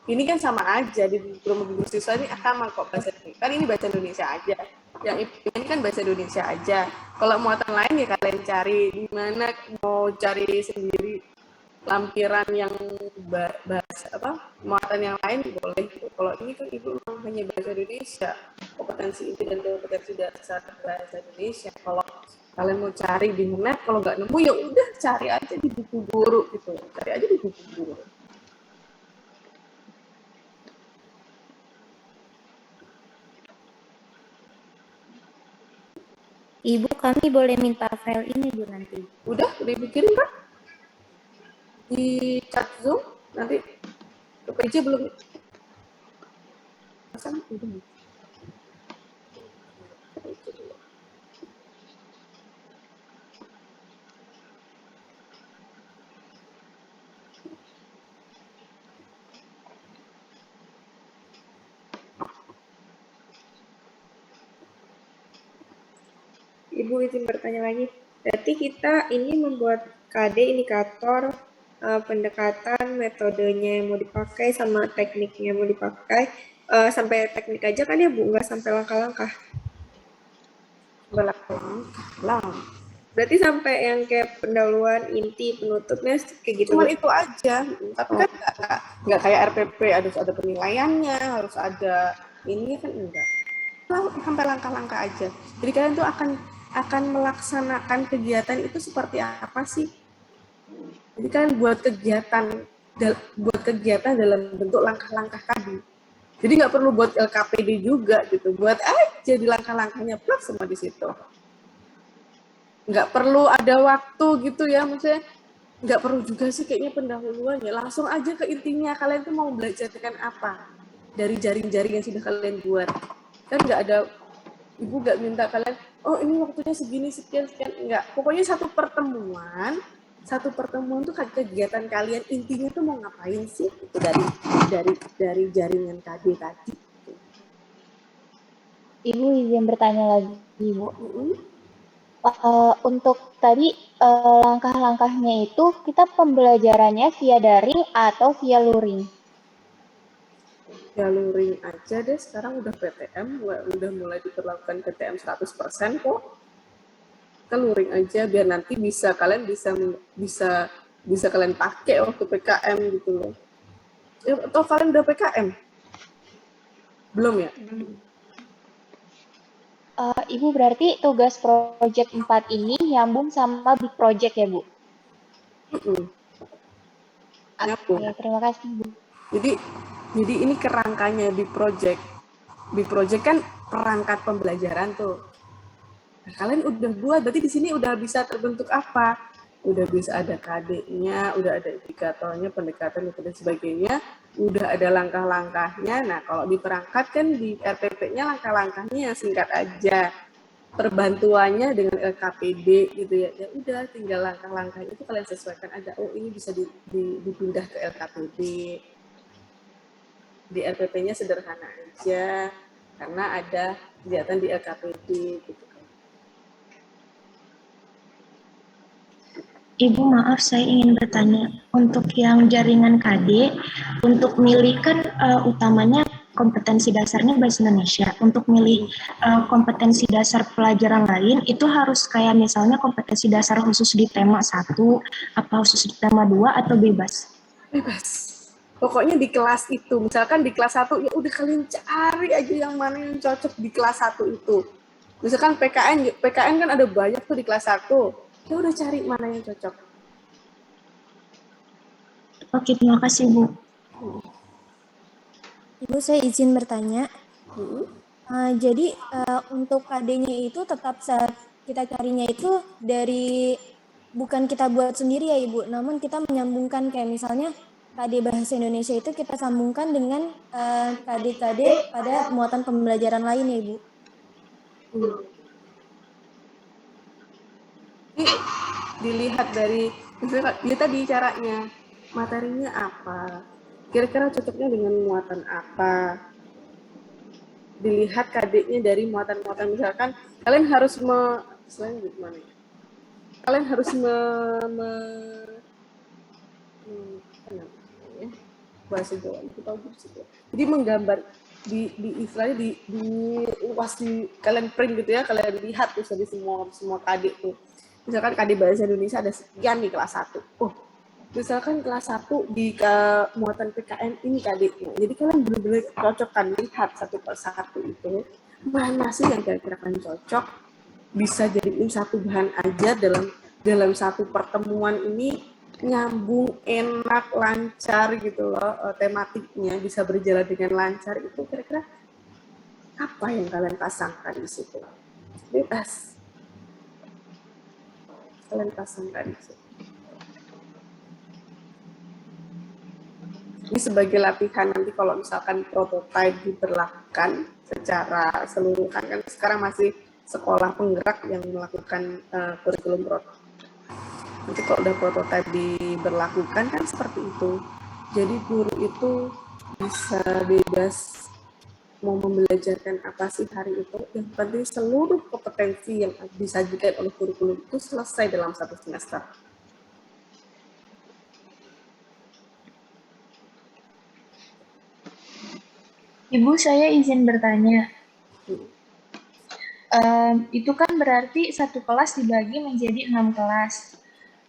ini kan sama aja di buku siswa ini sama kok bahasa Indonesia. Kan ini bahasa Indonesia aja. Yang ini kan bahasa Indonesia aja. Kalau muatan lain ya kalian cari di mana, mau cari sendiri lampiran yang bahasa muatan yang lain boleh. Kalau ini kan Ibu memang hanya bahasa Indonesia, kompetensi inti dan kompetensi dasar bahasa Indonesia. Kalau kalian mau cari di net, kalau nggak nemu ya udah cari aja di buku guru gitu. Cari aja di buku guru. Ibu, kami boleh minta file ini, Bu, nanti. Udah dipikirin kan? Di chat Zoom nanti ke PJ belum? Pasang belum. Ibu izin bertanya lagi. Berarti kita ini membuat KD indikator pendekatan, metodenya yang mau dipakai, sama tekniknya yang mau dipakai. Sampai teknik aja kan ya, Bu? Nggak sampai langkah-langkah. Langkah. Berarti sampai yang kayak pendahuluan, inti, penutupnya kayak gitu. Cuman itu aja. Tapi kan nggak kayak RPP, harus ada penilaiannya, harus ada ini kan enggak. Sampai langkah-langkah aja. Jadi kalian tuh akan melaksanakan kegiatan itu seperti apa sih? Jadi kalian buat kegiatan dalam bentuk langkah-langkah tadi. Jadi nggak perlu buat LKPD juga gitu. Buat aja di langkah-langkahnya plug semua di situ. Nggak perlu ada waktu gitu ya, maksudnya nggak perlu juga sih kayaknya pendahuluan ya. Langsung aja ke intinya, kalian tuh mau belajar dengan apa dari jaring-jaring yang sudah kalian buat. Kan nggak ada, Ibu nggak minta kalian, oh ini waktunya segini, sekian, enggak. Pokoknya satu pertemuan tuh kegiatan kalian intinya tuh mau ngapain sih itu dari jaringan KD tadi. Ibu izin bertanya lagi, Ibu. Untuk tadi langkah-langkahnya itu kita pembelajarannya via daring atau via luring? Ya luring aja deh, sekarang udah PTM, udah mulai diperlakukan PTM 100% kok. Kita luring aja biar nanti kalian bisa kalian pakai waktu PKM gitu loh. Atau kalian udah PKM? Belum ya? Ibu berarti tugas project 4 ini nyambung sama big project ya, Bu? Nyambung. Ya, terima kasih, Bu. Jadi ini kerangkanya big project. Big project kan perangkat pembelajaran tuh. Nah, kalian udah buat, berarti di sini udah bisa terbentuk apa? Udah bisa ada KD-nya, udah ada indikatornya, pendekatan dan sebagainya, udah ada langkah-langkahnya. Nah, kalau di perangkat kan di RPP-nya langkah-langkahnya singkat aja. Perbantuannya dengan LKPD gitu ya. Ya udah tinggal langkah-langkah itu kalian sesuaikan aja. Oh, ini bisa dipindah ke LKPD. Di RPP-nya sederhana aja karena ada kegiatan di LKPD gitu. Ibu, maaf saya ingin bertanya, untuk yang jaringan KD, untuk milih kan utamanya kompetensi dasarnya bahasa Indonesia. Untuk milih kompetensi dasar pelajaran lain, itu harus kayak misalnya kompetensi dasar khusus di tema 1, apa khusus di tema 2, atau bebas? Bebas. Pokoknya di kelas itu, misalkan di kelas 1, ya udah kalian cari aja yang mana yang cocok di kelas 1 itu. Misalkan PKN kan ada banyak tuh di kelas 1. Ya udah cari mana yang cocok. Oke, terima kasih, Bu. Ibu, saya izin bertanya. Jadi untuk KD-nya itu tetap kita carinya itu dari bukan kita buat sendiri ya Ibu, namun kita menyambungkan kayak misalnya KD Bahasa Indonesia itu kita sambungkan dengan KD-KD pada muatan pembelajaran lain ya Ibu. Jadi dilihat dari misalnya dia tadi caranya, materinya apa, kira-kira cocoknya dengan muatan apa, dilihat KD-nya dari muatan-muatan, misalkan kalian harus selain gimana ya? Kalian harus bahasa Jawa itu bagus gitu. Jadi menggambar di istilahnya di pasti kalian print gitu ya, kalian lihat tuh dari semua KD tuh. Misalkan KD Bahasa Indonesia ada sekian di kelas 1. Oh, misalkan kelas 1 di muatan PKN ini KD-nya. Jadi kalian benar-benar cocokkan, lihat satu persatu itu mana sih yang kira-kira kalian cocok, bisa jadiin satu bahan aja dalam satu pertemuan ini nyambung, enak, lancar gitu loh, tematiknya bisa berjalan dengan lancar. Itu kira-kira apa yang kalian pasangkan di situ? Bebas. Kalian pasangkan di situ. Ini sebagai latihan nanti kalau misalkan prototype diberlakukan secara seluruhan, kan sekarang masih sekolah penggerak yang melakukan kurikulum prototype. Nanti kalau udah prototype diberlakukan kan seperti itu. Jadi guru itu bisa bebas mau membelajarkan apa sih hari itu. Yang penting seluruh kompetensi yang disajikan oleh kurikulum itu selesai dalam satu semester. Ibu, saya izin bertanya. Itu kan berarti satu kelas dibagi menjadi 6 kelas.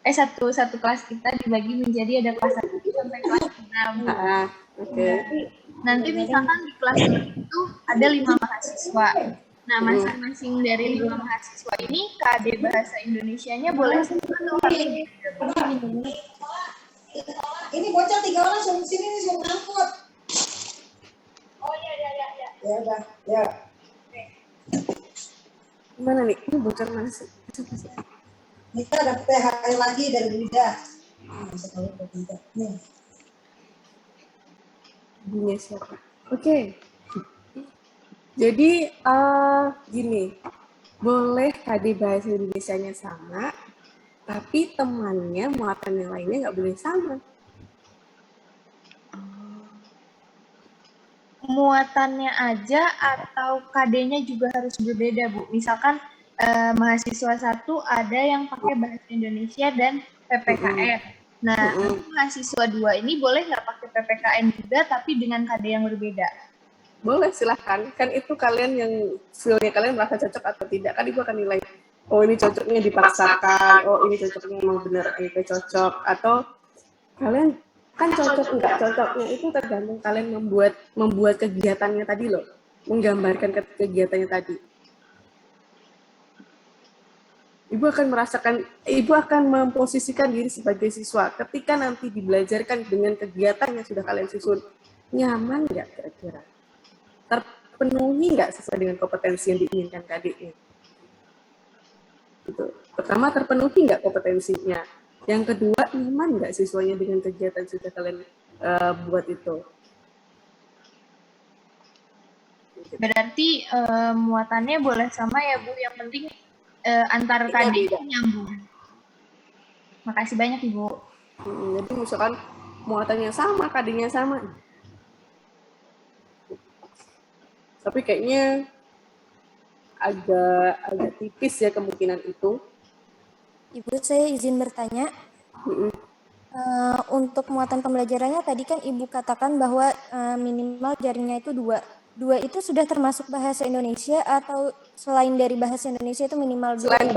Satu kelas kita dibagi menjadi ada kelas 1 sampai kelas 6. Oke. Nanti misalkan di kelas itu ada 5 mahasiswa. Nah, masing-masing dari 5 mahasiswa ini KD Bahasa Indonesianya boleh sama atau harus beda? Ini bocah 3 orang suruh sini nih, suruh ngangkut. Oh iya. Ya udah, ya. Gimana nih? Ini bocor mana sih? Kita ada THR lagi dari Bunda. Nih. Bunyi siapa? Oke. Jadi gini, boleh KD Bahasa Indonesianya sama, tapi temannya muatan yang lainnya nggak boleh sama. Muatannya aja atau KD-nya juga harus berbeda, Bu? Misalkan mahasiswa 1 ada yang pakai Bahasa Indonesia dan PPKN. Nah, mahasiswa 2 ini boleh nggak pakai PPKN juga, tapi dengan KD yang berbeda? Boleh, silahkan. Kan itu kalian yang skill-nya kalian merasa cocok atau tidak. Kan ibu akan nilai, oh ini cocoknya dipaksakan, oh ini cocoknya memang benar ini cocok. Atau kalian kan cocok enggak cocoknya itu tergantung kalian membuat kegiatannya tadi loh, menggambarkan kegiatannya tadi. Ibu akan memposisikan diri sebagai siswa ketika nanti dibelajarkan dengan kegiatan yang sudah kalian susun, nyaman nggak kira-kira, terpenuhi nggak sesuai dengan kompetensi yang diinginkan KD-nya. Gitu. Pertama, terpenuhi nggak kompetensinya. Yang kedua, nyaman nggak siswanya dengan kegiatan sudah kalian buat itu. Berarti muatannya boleh sama ya, Bu. Yang penting antar KD nyambung. Makasih banyak, Ibu. Jadi misalkan muatannya sama, KD-nya sama. Tapi kayaknya agak tipis ya kemungkinan itu. Ibu, saya izin bertanya. Untuk muatan pembelajarannya tadi kan Ibu katakan bahwa minimal jaringnya itu 2. 2 itu sudah termasuk bahasa Indonesia atau selain dari bahasa Indonesia itu minimal 2? Selain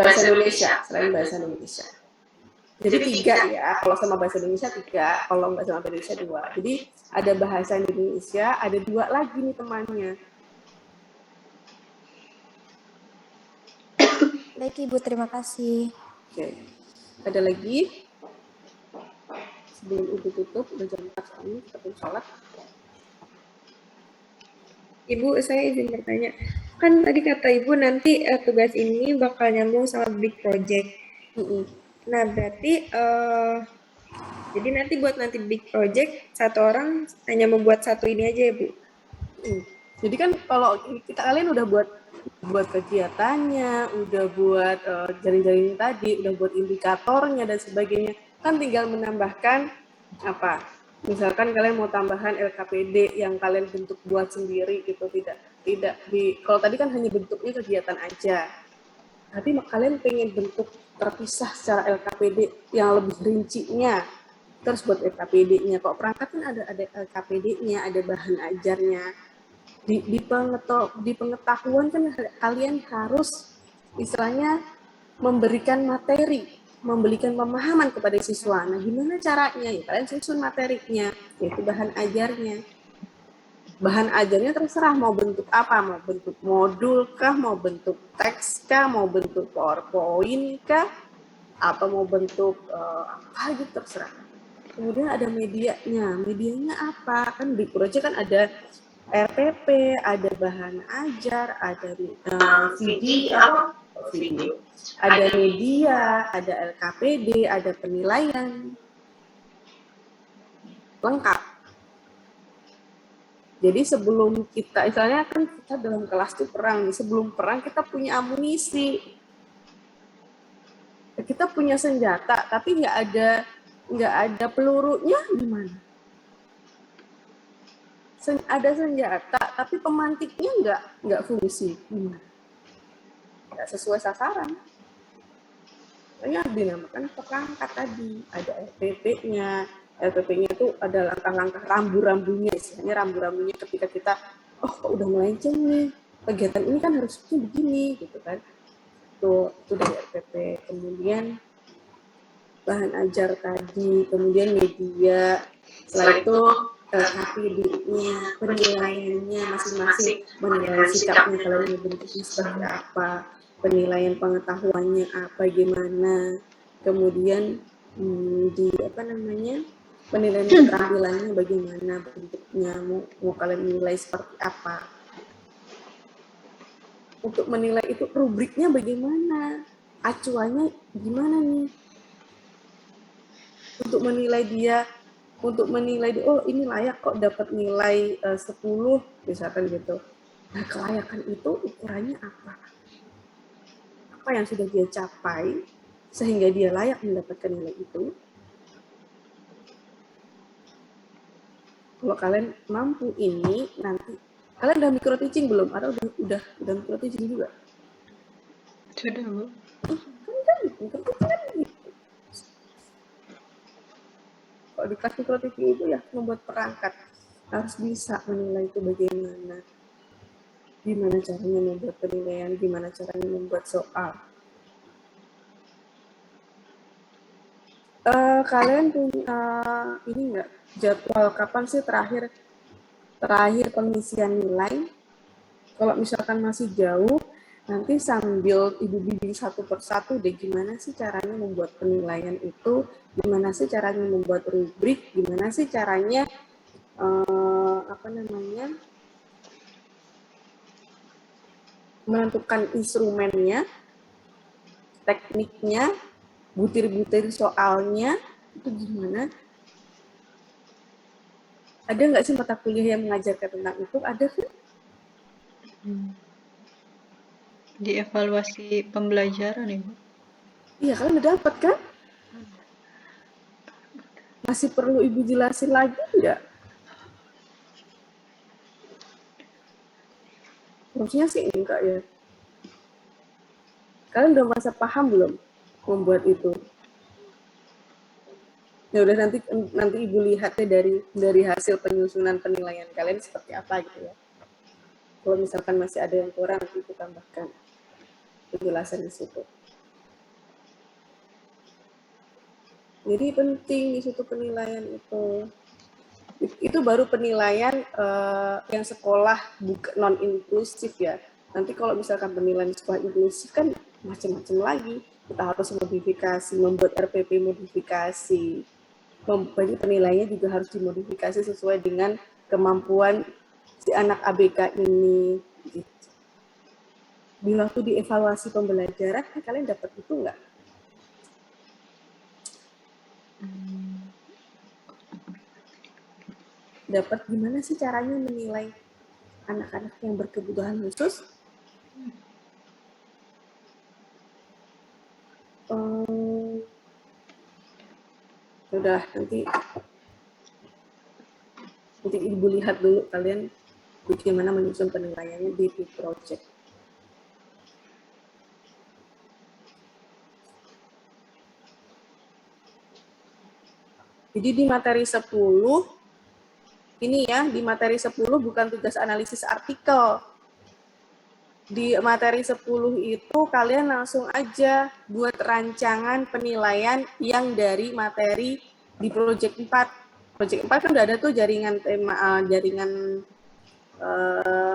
bahasa Indonesia. Jadi 3 ya, kalau sama bahasa Indonesia 3, kalau nggak sama bahasa Indonesia 2. Jadi ada bahasa Indonesia, ada 2 lagi nih temannya. Baik Ibu, terima kasih. Oke. Ada lagi? Sebelum Ibu tutup, udah jam 4 soalnya, kita pun sholat. Ibu, saya izin bertanya. Kan tadi kata Ibu nanti tugas ini bakal nyambung sama big project. Nah, berarti jadi nanti buat nanti big project, satu orang hanya membuat satu ini aja ya, Bu? Jadi kan kalau kalian udah buat kegiatannya, udah buat jaring-jaring tadi, udah buat indikatornya dan sebagainya, kan tinggal menambahkan apa? Misalkan kalian mau tambahan LKPD yang kalian bentuk buat sendiri gitu, tidak kalau tadi kan hanya bentuknya kegiatan aja. Tapi kalian pengen bentuk terpisah secara LKPD yang lebih rincinya, terus buat LKPD-nya. Kok perangkat kan ada LKPD-nya, ada bahan ajarnya. Di pengetahuan kan kalian harus istilahnya memberikan materi, memberikan pemahaman kepada siswa. Nah, gimana caranya? Ya, kalian susun materinya, yaitu bahan ajarnya. Bahan ajarnya terserah mau bentuk apa, mau bentuk modul kah, mau bentuk teks kah, mau bentuk PowerPoint kah, atau mau bentuk apa gitu, terserah. Kemudian ada medianya apa? Kan di project kan ada RPP, ada bahan ajar, ada video, ada media, ada LKPD, ada penilaian, lengkap. Jadi sebelum kita, misalnya kan kita dalam kelas itu perang, sebelum perang kita punya amunisi, kita punya senjata, tapi nggak ada pelurunya, gimana? Ada senjata, tapi pemantiknya nggak fungsi, gimana? Nggak sesuai sasaran. Makanya dinamakan perangkat tadi, ada LPP-nya. LPP-nya itu ada langkah-langkah rambu-rambunya, istilahnya rambu-rambunya ketika kita, oh kok udah melenceng nih, kegiatan ini kan harusnya begini, gitu kan. Itu dari LPP. Kemudian bahan ajar tadi, kemudian media, setelah itu LKPD-nya, penilaiannya masing-masing, menilai sikapnya kalian bentuknya seperti apa, penilaian pengetahuannya apa, gimana, kemudian penilaian keterampilannya bagaimana bentuknya, mau kalian nilai seperti apa. Untuk menilai itu rubriknya bagaimana, acuannya gimana nih, untuk menilai dia, oh ini layak kok dapat nilai 10 misalkan gitu. Nah, kelayakan itu ukurannya apa? Apa yang sudah dia capai sehingga dia layak mendapatkan nilai itu? Kalau kalian mampu ini, nanti kalian udah micro teaching belum? Atau udah micro teaching juga? Sudah, Bu. Kan micro teaching kan gitu. Kalau di kelas micro teaching itu ya membuat perangkat, harus bisa menilai itu bagaimana. Gimana caranya membuat penilaian, gimana caranya membuat soal. Kalian punya ini nggak, jadwal kapan sih terakhir pengisian nilai? Kalau misalkan masih jauh, nanti sambil Ibu bimbing satu persatu deh, gimana sih caranya membuat penilaian itu, gimana sih caranya membuat rubrik, gimana sih caranya menentukan instrumennya, tekniknya, butir-butir soalnya, itu gimana? Ada nggak sih mata kuliah yang mengajarkan tentang itu? Ada kan? Dievaluasi pembelajaran, Ibu. Iya, kalian udah dapat kan? Masih perlu Ibu jelasin lagi nggak? Harusnya sih enggak ya. Kalian udah merasa paham belum membuat itu? Ya udah, nanti Ibu lihatnya dari hasil penyusunan penilaian kalian seperti apa gitu ya. Kalau misalkan masih ada yang kurang, nanti Ibu tambahkan penjelasan di situ. Jadi penting di situ penilaian itu. Itu baru penilaian yang sekolah non inklusif ya. Nanti kalau misalkan penilaian sekolah inklusif kan macam-macam lagi. Kita harus modifikasi, membuat RPP modifikasi. Jadi penilaiannya juga harus dimodifikasi sesuai dengan kemampuan si anak ABK ini. Gitu. di waktu dievaluasi pembelajaran, kalian dapat itu nggak? Dapat gimana sih caranya menilai anak-anak yang berkebutuhan khusus? Udah, nanti Ibu lihat dulu kalian bagaimana menyusun penilaiannya di project. Jadi di materi 10, ini ya, di materi 10 bukan tugas analisis artikel. Di materi 10 itu kalian langsung aja buat rancangan penilaian yang dari materi di project 4. Project 4 kan udah ada tuh jaringan tema, jaringan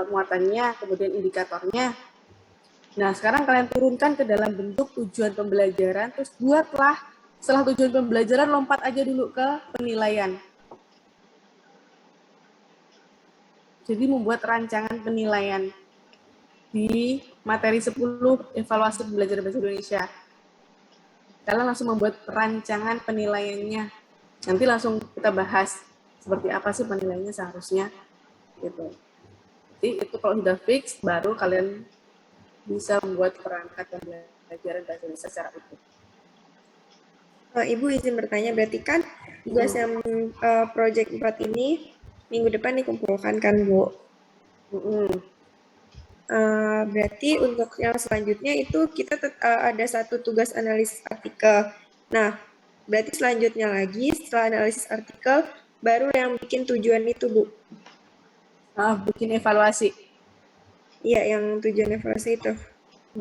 muatannya, kemudian indikatornya. Nah, sekarang kalian turunkan ke dalam bentuk tujuan pembelajaran, terus buatlah setelah tujuan pembelajaran lompat aja dulu ke penilaian. Jadi membuat rancangan penilaian di materi 10 evaluasi pembelajaran bahasa Indonesia. Kalian langsung membuat rancangan penilaiannya. Nanti langsung kita bahas seperti apa sih penilaiannya seharusnya gitu. Jadi itu kalau sudah fix baru kalian bisa membuat perangkat pembelajaran bahasa Indonesia secara utuh. Ibu izin bertanya, berarti kan tugas yang project 4 ini minggu depan dikumpulkan kan, Bu? Berarti untuk yang selanjutnya itu kita ada satu tugas analisis artikel. Nah, berarti selanjutnya lagi setelah analisis artikel baru yang bikin tujuan itu, Bu? Bikin evaluasi. Iya, yang tujuan evaluasi itu.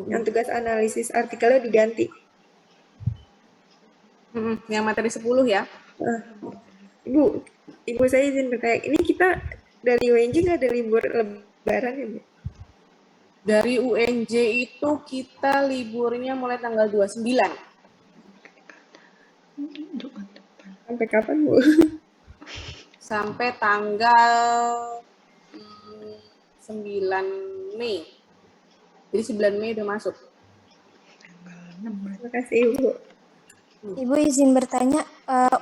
Yang tugas analisis artikelnya diganti. Yang materi 10 ya. Ibu saya izin bertanya, ini kita dari UNJ nggak ada libur lebaran ya, Bu? Dari UNJ itu kita liburnya mulai tanggal 29. Sampai kapan, Bu? Sampai tanggal 9 Mei. Jadi 9 Mei udah masuk. Terima kasih, Ibu. Ibu izin bertanya,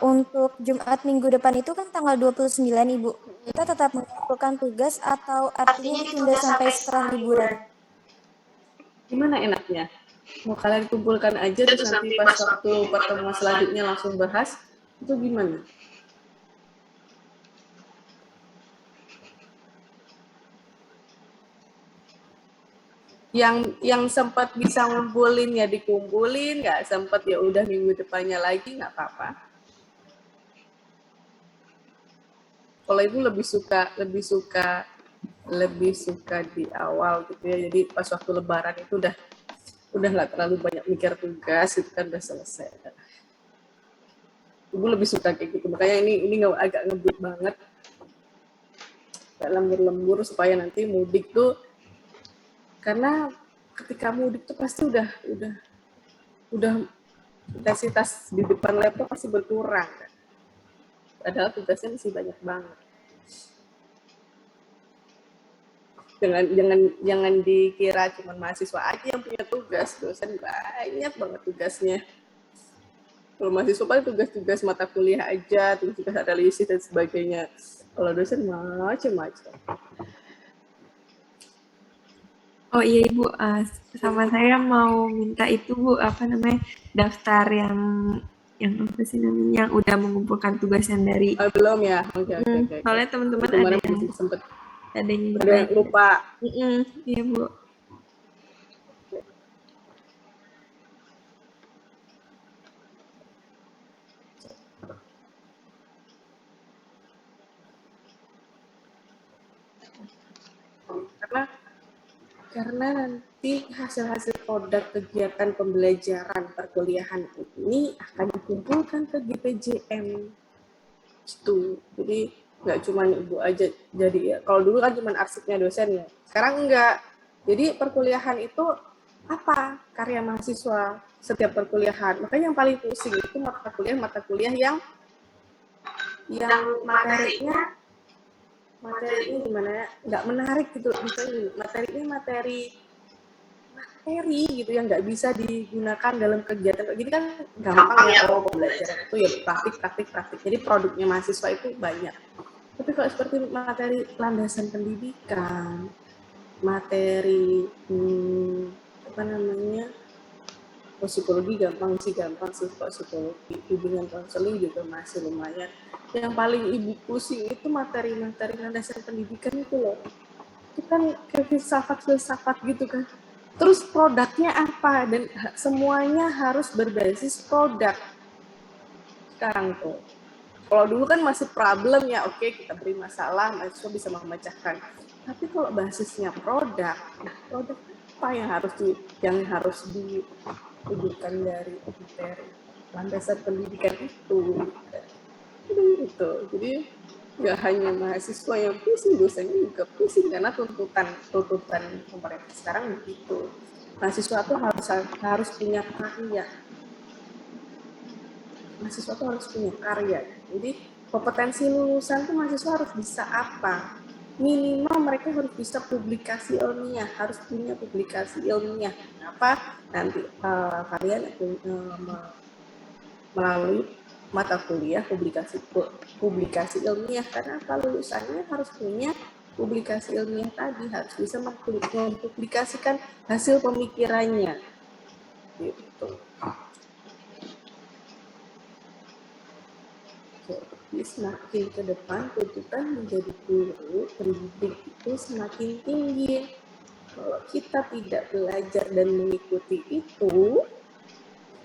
untuk Jumat minggu depan itu kan tanggal 29, Ibu. Kita tetap mengumpulkan tugas atau artinya ditunda sampai setelah liburan? Gimana enaknya? Mau kalian kumpulkan aja terus nanti pas waktu pertemuan selanjutnya langsung bahas, itu gimana? Yang sempat bisa ngumpulin ya dikumpulin, nggak sempat ya udah minggu depannya lagi, nggak apa-apa. Kalau itu lebih suka di awal gitu ya. Jadi pas waktu lebaran itu udah nggak terlalu banyak mikir tugas, itu kan udah selesai. Ibu lebih suka kayak gitu. Makanya ini nggak agak ngebut banget. Kayak lembur-lembur supaya nanti mudik tuh, karena ketika mudik tuh pasti udah intensitas di depan laptop pasti berkurang. Padahal tugasnya masih banyak banget. Jangan dikira cuma mahasiswa aja yang punya tugas, dosen banyak banget tugasnya. Kalau mahasiswa paling tugas-tugas mata kuliah aja, tugas analisis dan sebagainya. Kalau dosen macam-macam. Oh iya, Ibu, sama saya mau minta itu, Bu, apa namanya, daftar yang apa sih namanya, yang udah mengumpulkan tugas yang dari belum ya. Oke. Soalnya teman-teman ada yang lupa. Iya, Bu. Karena nanti hasil-hasil produk kegiatan pembelajaran perkuliahan ini akan dikumpulkan ke GPJM. Gitu. Jadi nggak cuma Ibu aja jadi ya. Kalau dulu kan cuma arsipnya dosen ya. Sekarang enggak. Jadi perkuliahan itu apa? Karya mahasiswa setiap perkuliahan. Makanya yang paling pusing itu mata kuliah yang materinya gimana ya, nggak menarik gitu. Misalnya materinya materi materi gitu yang nggak bisa digunakan dalam kegiatan kayak gini kan gampang ya kalau pembelajaran itu ya praktik. Jadi produknya mahasiswa itu banyak. Tapi kalau seperti materi landasan pendidikan, materi psikologi gampang sih psikologi, bimbingan konseling juga masih lumayan. Yang paling ibu pusing itu materi-materi landasan pendidikan itu loh. Itu kan kayak filsafat gitu kan. Terus produknya apa dan semuanya harus berbasis produk. Sekarang tuh. Kalau dulu kan masih problem ya, oke kita beri masalah, mahasiswa bisa memecahkan. Tapi kalau basisnya produk, produk apa yang harus ditunjukkan dari materi landasan pendidikan itu. Gitu. Jadi nggak hanya mahasiswa yang pusing, dosennya juga pusing karena tuntutan pemerintah sekarang begitu. Mahasiswa tuh harus punya karya. Mahasiswa tuh harus punya karya. Jadi kompetensi lulusan tuh mahasiswa harus bisa apa? Minimal mereka harus bisa publikasi ilmiah, harus punya publikasi ilmiah. Apa? Nanti kalian melalui mata kuliah publikasi ilmiah, karena apa? Lulusannya harus punya publikasi ilmiah tadi, harus bisa mempublikasikan hasil pemikirannya gitu. Jadi semakin ke depan tuntutan menjadi guru pendidik itu semakin tinggi. Kalau kita tidak belajar dan mengikuti itu,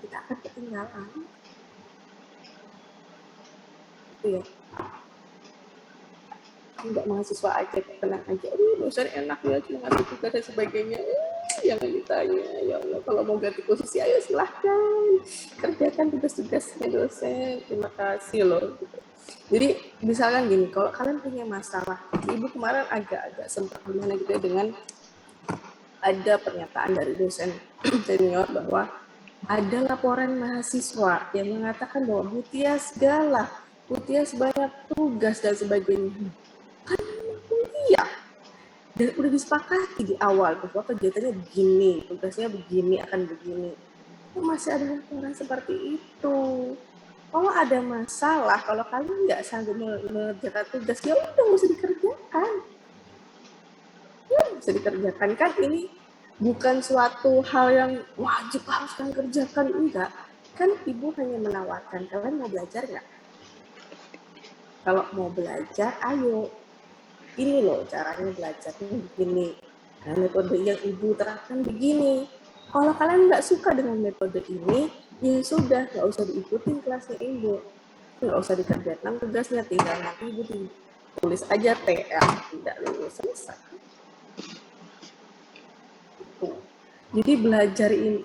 kita akan ketinggalan. Ya, enggak mahasiswa aja tenang aja, dosen enak ya cuma ngasih tugas dan sebagainya, jangan ditanya. Ya Allah, kalau mau ganti posisi ayo silahkan kerjakan tugas-tugasnya dosen, terima kasih loh. Jadi misalkan gini, kalau kalian punya masalah, ibu kemarin agak sempat gimana gitu ya, dengan ada pernyataan dari dosen senior bahwa ada laporan mahasiswa yang mengatakan bahwa Butias galak, Butias banyak tugas dan sebagainya. Kan kuliah dan udah disepakati di awal bahwa kegiatannya begini, tugasnya begini, akan begini. Masih ada laporan seperti itu. Kalau ada masalah, kalau kalian nggak sanggup mengerjakan tugas, ya udah nggak usah dikerjakan. Ya bisa dikerjakan, kan ini bukan suatu hal yang wajib harus kalian kerjakan, enggak. Kan ibu hanya menawarkan, kalian mau belajar nggak? Kalau mau belajar, ayo. Ini loh caranya belajarnya begini. Nah, metode yang ibu terapkan begini. Kalau kalian nggak suka dengan metode ini, ya sudah, nggak usah diikutin kelasnya ibu. Nggak usah dikerjakan tugasnya, tinggal nanti ibu tulis aja TL, tidak lulus, selesai. Jadi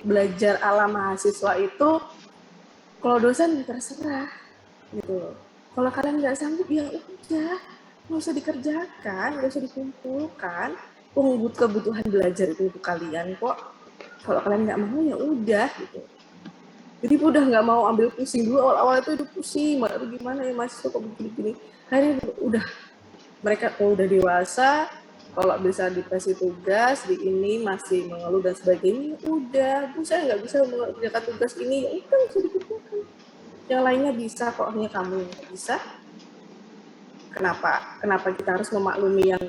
belajar ala mahasiswa itu, kalau dosen terserah, gitu. Kalau kalian nggak sanggup, ya udah, nggak usah dikerjakan, nggak usah dikumpulkan. Kebutuhan belajar itu untuk kalian kok. Kalau kalian nggak mau, ya udah, gitu. Jadi udah nggak mau ambil pusing dulu, awal-awal itu udah pusing, gimana ya mahasiswa kok begini-gini. Akhirnya udah, mereka udah dewasa, kalau bisa dikasih tugas, di ini masih mengeluh dan sebagainya, udah, saya nggak bisa mengerjakan tugas ini, ya itu bisa dikerjakan. Yang lainnya bisa kok, hanya kamu yang nggak bisa. Kenapa kita harus memaklumi yang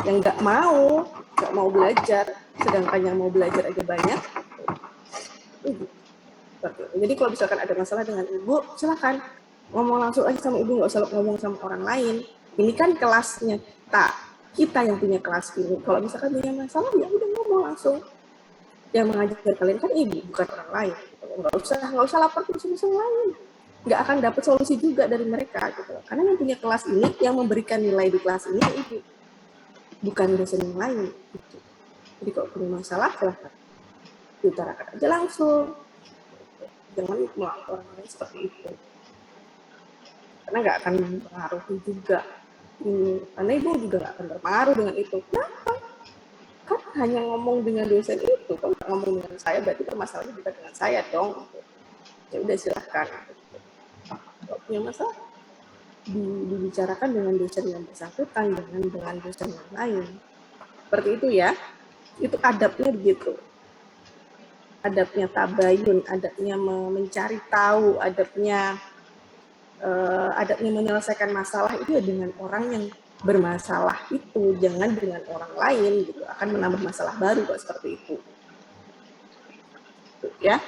nggak mau belajar, sedangkan yang mau belajar aja banyak. Jadi kalau misalkan ada masalah dengan ibu, silakan ngomong langsung aja sama ibu, nggak usah ngomong sama orang lain. Ini kan kelasnya kita yang punya kelas ini. Kalau misalkan punya masalah, ya udah ngomong langsung. Yang mengajar kalian kan ibu, bukan orang lain. Nggak usah lapor ke dosen lain. Nggak akan dapat solusi juga dari mereka gitu. Karena yang punya kelas ini, yang memberikan nilai di kelas ini ibu, bukan dosen yang lain gitu. Jadi kalau punya masalah, silahkan diutarakan aja langsung, jangan melapor orang lain seperti itu, karena nggak akan mempengaruhi juga. Karena ibu juga nggak akan terpengaruh dengan itu. Kenapa? Kan hanya ngomong dengan dosen itu, kalau nggak ngomong dengan saya berarti masalahnya bukan dengan saya dong. Ya udah silahkan. Kalau punya masalah, dibicarakan dengan dosen yang bersangkutan, dengan dosen yang lain. Seperti itu ya. Itu adabnya begitu. adabnya tabayun, adabnya mencari tahu, adabnya menyelesaikan masalah itu ya dengan orang yang bermasalah itu, jangan dengan orang lain gitu, akan menambah masalah baru kalau seperti itu. Ya.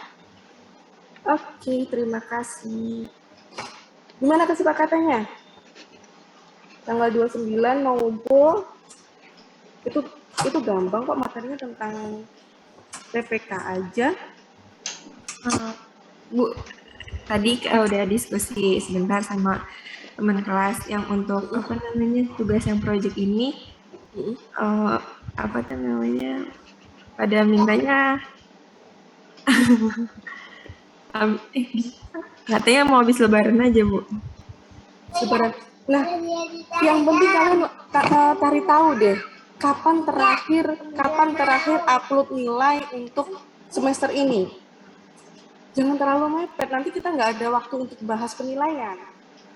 Oke, terima kasih. Gimana kesepakatannya? Tanggal 29 mau ngumpul. Itu gampang kok, materinya tentang PPK aja. Bu, tadi udah diskusi sebentar sama teman kelas yang untuk tugas yang project ini, pada mintanya katanya mau habis lebaran aja, Bu. Lebaran. Nah, yang penting kalian cari tahu deh, kapan terakhir upload nilai untuk semester ini. Jangan terlalu mepet, nanti kita nggak ada waktu untuk bahas penilaian.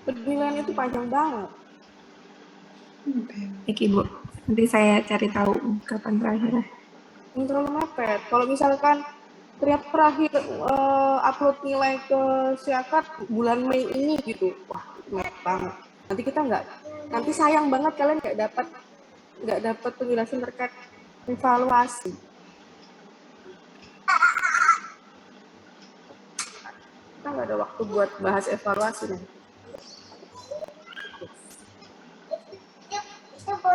Penilaian itu panjang banget. Oke, Bu. Nanti saya cari tahu kapan terakhir. Jangan terlalu mepet. Kalau misalkan terakhir upload nilai ke Siakat bulan Mei ini gitu, wah mepet banget. Nanti sayang banget kalian nggak dapat penjelasan terkait evaluasi. Kita nggak ada waktu buat bahas evaluasi nih.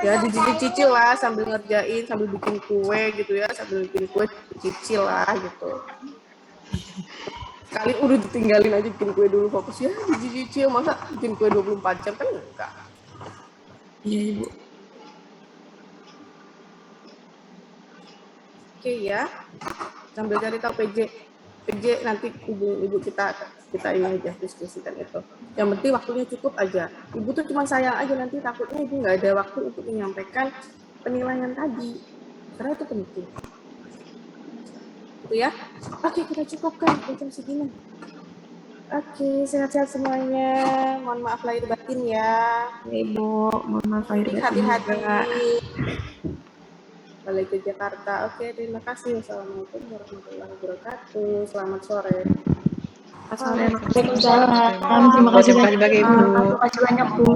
Ya dicicil lah sambil ngerjain, sambil bikin kue gitu ya, sambil bikin kue dicicil lah gitu. Sekali udah ditinggalin aja bikin kue dulu, fokus ya dicicil, masa bikin kue 24 jam kan enggak. Iya, Ibu. Oke ya, sambil cari tahu PJ nanti ibu kita ini aja diskusikan itu. Yang penting waktunya cukup aja. Ibu tuh cuma sayang aja nanti takutnya ibu nggak ada waktu untuk menyampaikan penilaian tadi. Karena itu penting. Itu ya. Oke, kita cukupkan jam segini. Oke, sehat-sehat semuanya. Mohon maaf lahir batin ya. Ibu, mohon maaf lahir batin. Hati-hati. Balik ke Jakarta. Oke, terima kasih. Wassalamualaikum warahmatullahi wabarakatuh. Selamat sore. Waalaikumsalam. Terima kasih banyak, Bu.